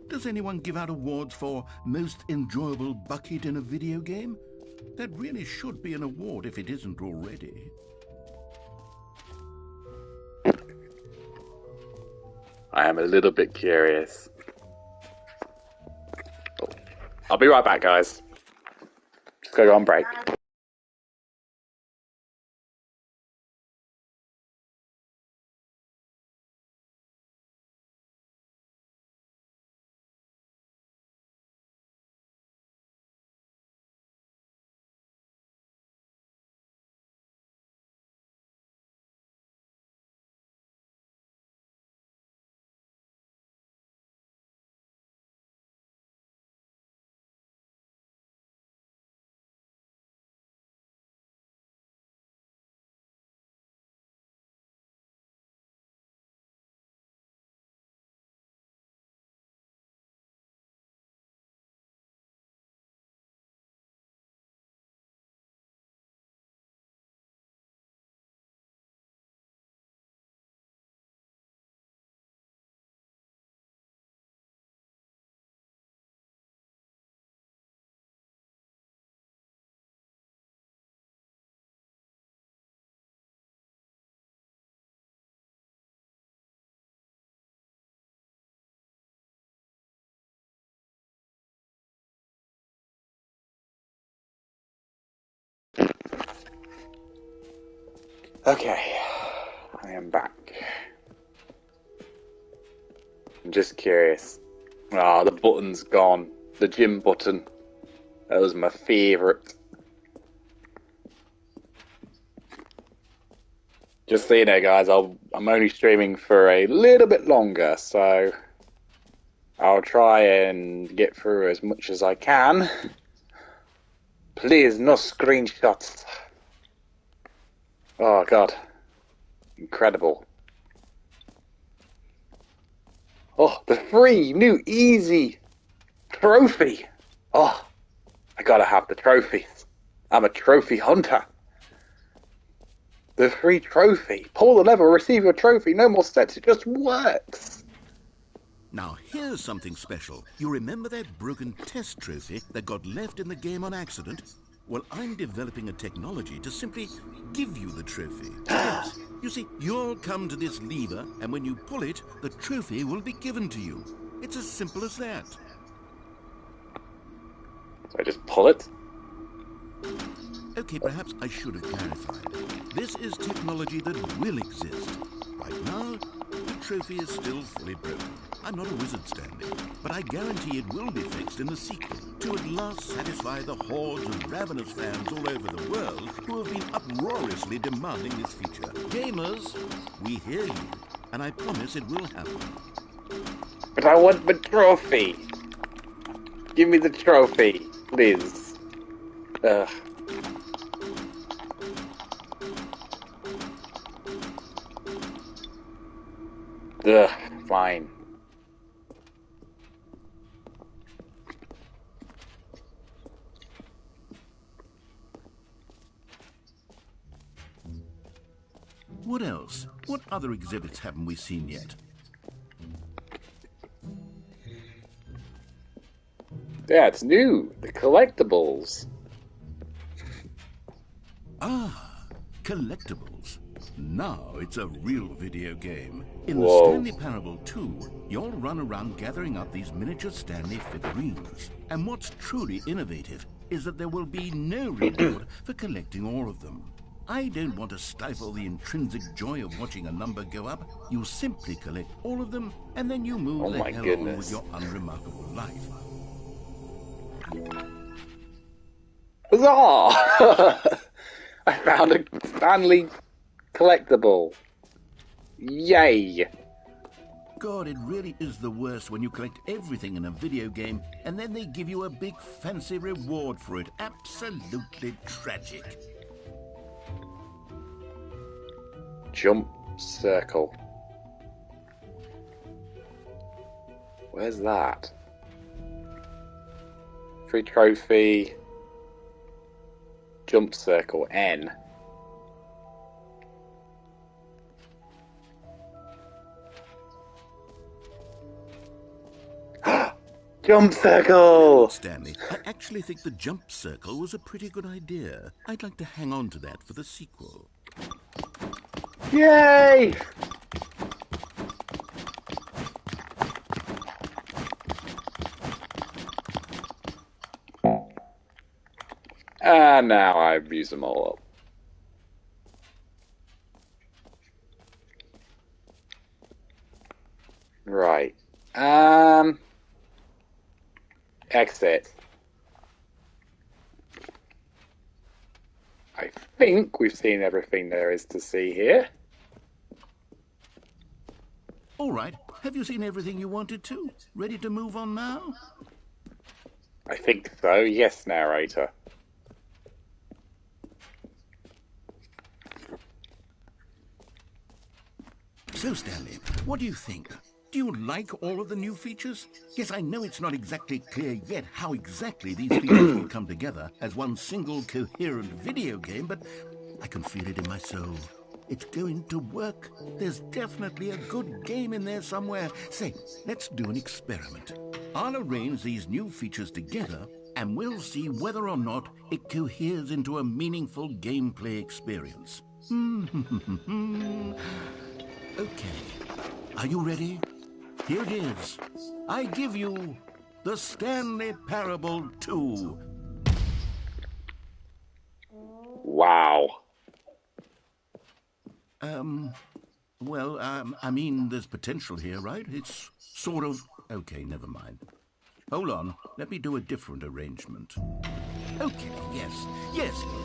Does anyone give out awards for most enjoyable bucket in a video game? That really should be an award if it isn't already. I am a little bit curious. Oh, I'll be right back, guys. Just go on break. Okay, I am back. I'm just curious. Ah, the button's gone. The gym button. That was my favourite. Just so you know, guys, I'm only streaming for a little bit longer, so I'll try and get through as much as I can. Please, no screenshots. Oh, God. Incredible. Oh, the free new easy trophy. Oh, I gotta have the trophies. I'm a trophy hunter. The free trophy. Pull the lever, receive your trophy. No more steps, it just works. Now here's something special. You remember that broken test trophy that got left in the game on accident? Well, I'm developing a technology to simply give you the trophy. Yes. You see, you'll come to this lever, and when you pull it, the trophy will be given to you. It's as simple as that. So I just pull it. Okay, perhaps I should have clarified. This is technology that will exist. Right now, the trophy is still fully broken. I'm not a wizard, Stanley, but I guarantee it will be fixed in the sequel to at last satisfy the hordes of ravenous fans all over the world who have been uproariously demanding this feature. Gamers, we hear you, and I promise it will happen. But I want the trophy. Give me the trophy, please. Ugh. Ugh, fine. What else? What other exhibits haven't we seen yet? Yeah, it's new. The Collectibles. Ah, Collectibles. Now it's a real video game. In Whoa. the Stanley Parable 2, you'll run around gathering up these miniature Stanley figurines. And what's truly innovative is that there will be no reward for collecting all of them. I don't want to stifle the intrinsic joy of watching a number go up. You simply collect all of them, and then you move the hell on with your unremarkable life. Huzzah! I found a Stanley collectible. Yay! God, it really is the worst when you collect everything in a video game and then they give you a big fancy reward for it. Absolutely tragic. Jump circle. Where's that? Free trophy. Jump circle. N. Jump circle! Stanley, I actually think the jump circle was a pretty good idea. I'd like to hang on to that for the sequel. Yay! And now I've used them all up. Right. Exit. I think we've seen everything there is to see here. All right. Have you seen everything you wanted to? Ready to move on now? I think so, yes, narrator. So, Stanley, what do you think? Do you like all of the new features? Yes, I know it's not exactly clear yet how exactly these features will come together as one single coherent video game, but I can feel it in my soul. It's going to work. There's definitely a good game in there somewhere. Say, let's do an experiment. I'll arrange these new features together, and we'll see whether or not it coheres into a meaningful gameplay experience. Okay. Are you ready? Here it is. I give you the Stanley Parable 2. Wow. I mean, there's potential here, right? It's sort of... Okay, never mind. Hold on. Let me do a different arrangement. Okay, yes,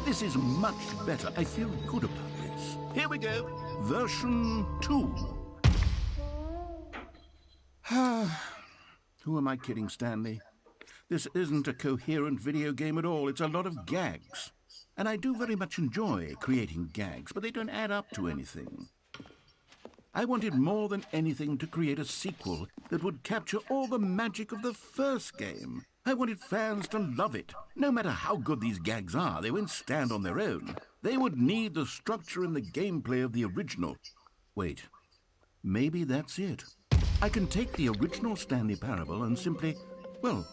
this is much better. I feel good about this. Here we go. Version 2. Who am I kidding, Stanley? This isn't a coherent video game at all. It's a lot of gags. And I do very much enjoy creating gags, but they don't add up to anything. I wanted more than anything to create a sequel that would capture all the magic of the first game. I wanted fans to love it. No matter how good these gags are, they won't stand on their own. They would need the structure and the gameplay of the original. Wait, maybe that's it. I can take the original Stanley Parable and simply, well,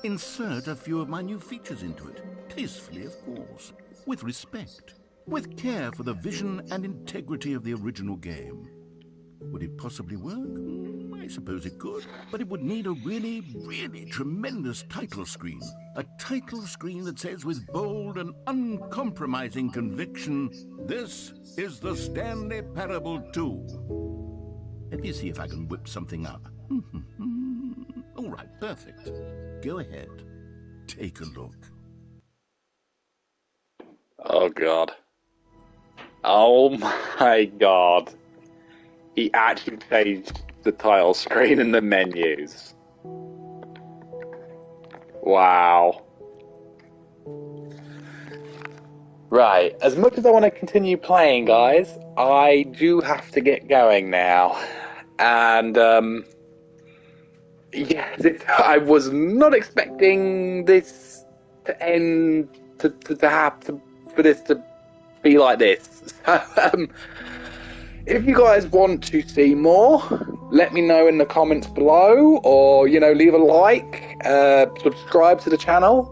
insert a few of my new features into it. Tastefully, of course. With respect. With care for the vision and integrity of the original game. Would it possibly work? I suppose it could. But it would need a really, really tremendous title screen. A title screen that says with bold and uncompromising conviction, "This is the Stanley Parable 2. Let me see if I can whip something up. All right, perfect. Go ahead. Take a look. Oh, God. Oh, my God. He actually changed the title screen and the menus. Wow. Right, as much as I want to continue playing, guys, I do have to get going now. And, I was not expecting this to end, for this to be like this. So, if you guys want to see more, let me know in the comments below, or, leave a like, subscribe to the channel,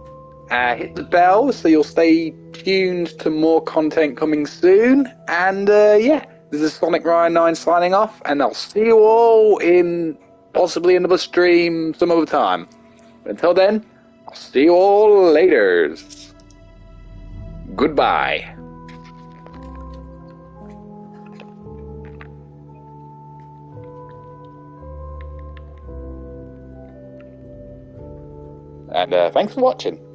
hit the bell so you'll stay tuned to more content coming soon, and this is Sonic Ryan 9 signing off, and I'll see you all in possibly another stream some other time. Until then, I'll see you all later. Goodbye. And thanks for watching.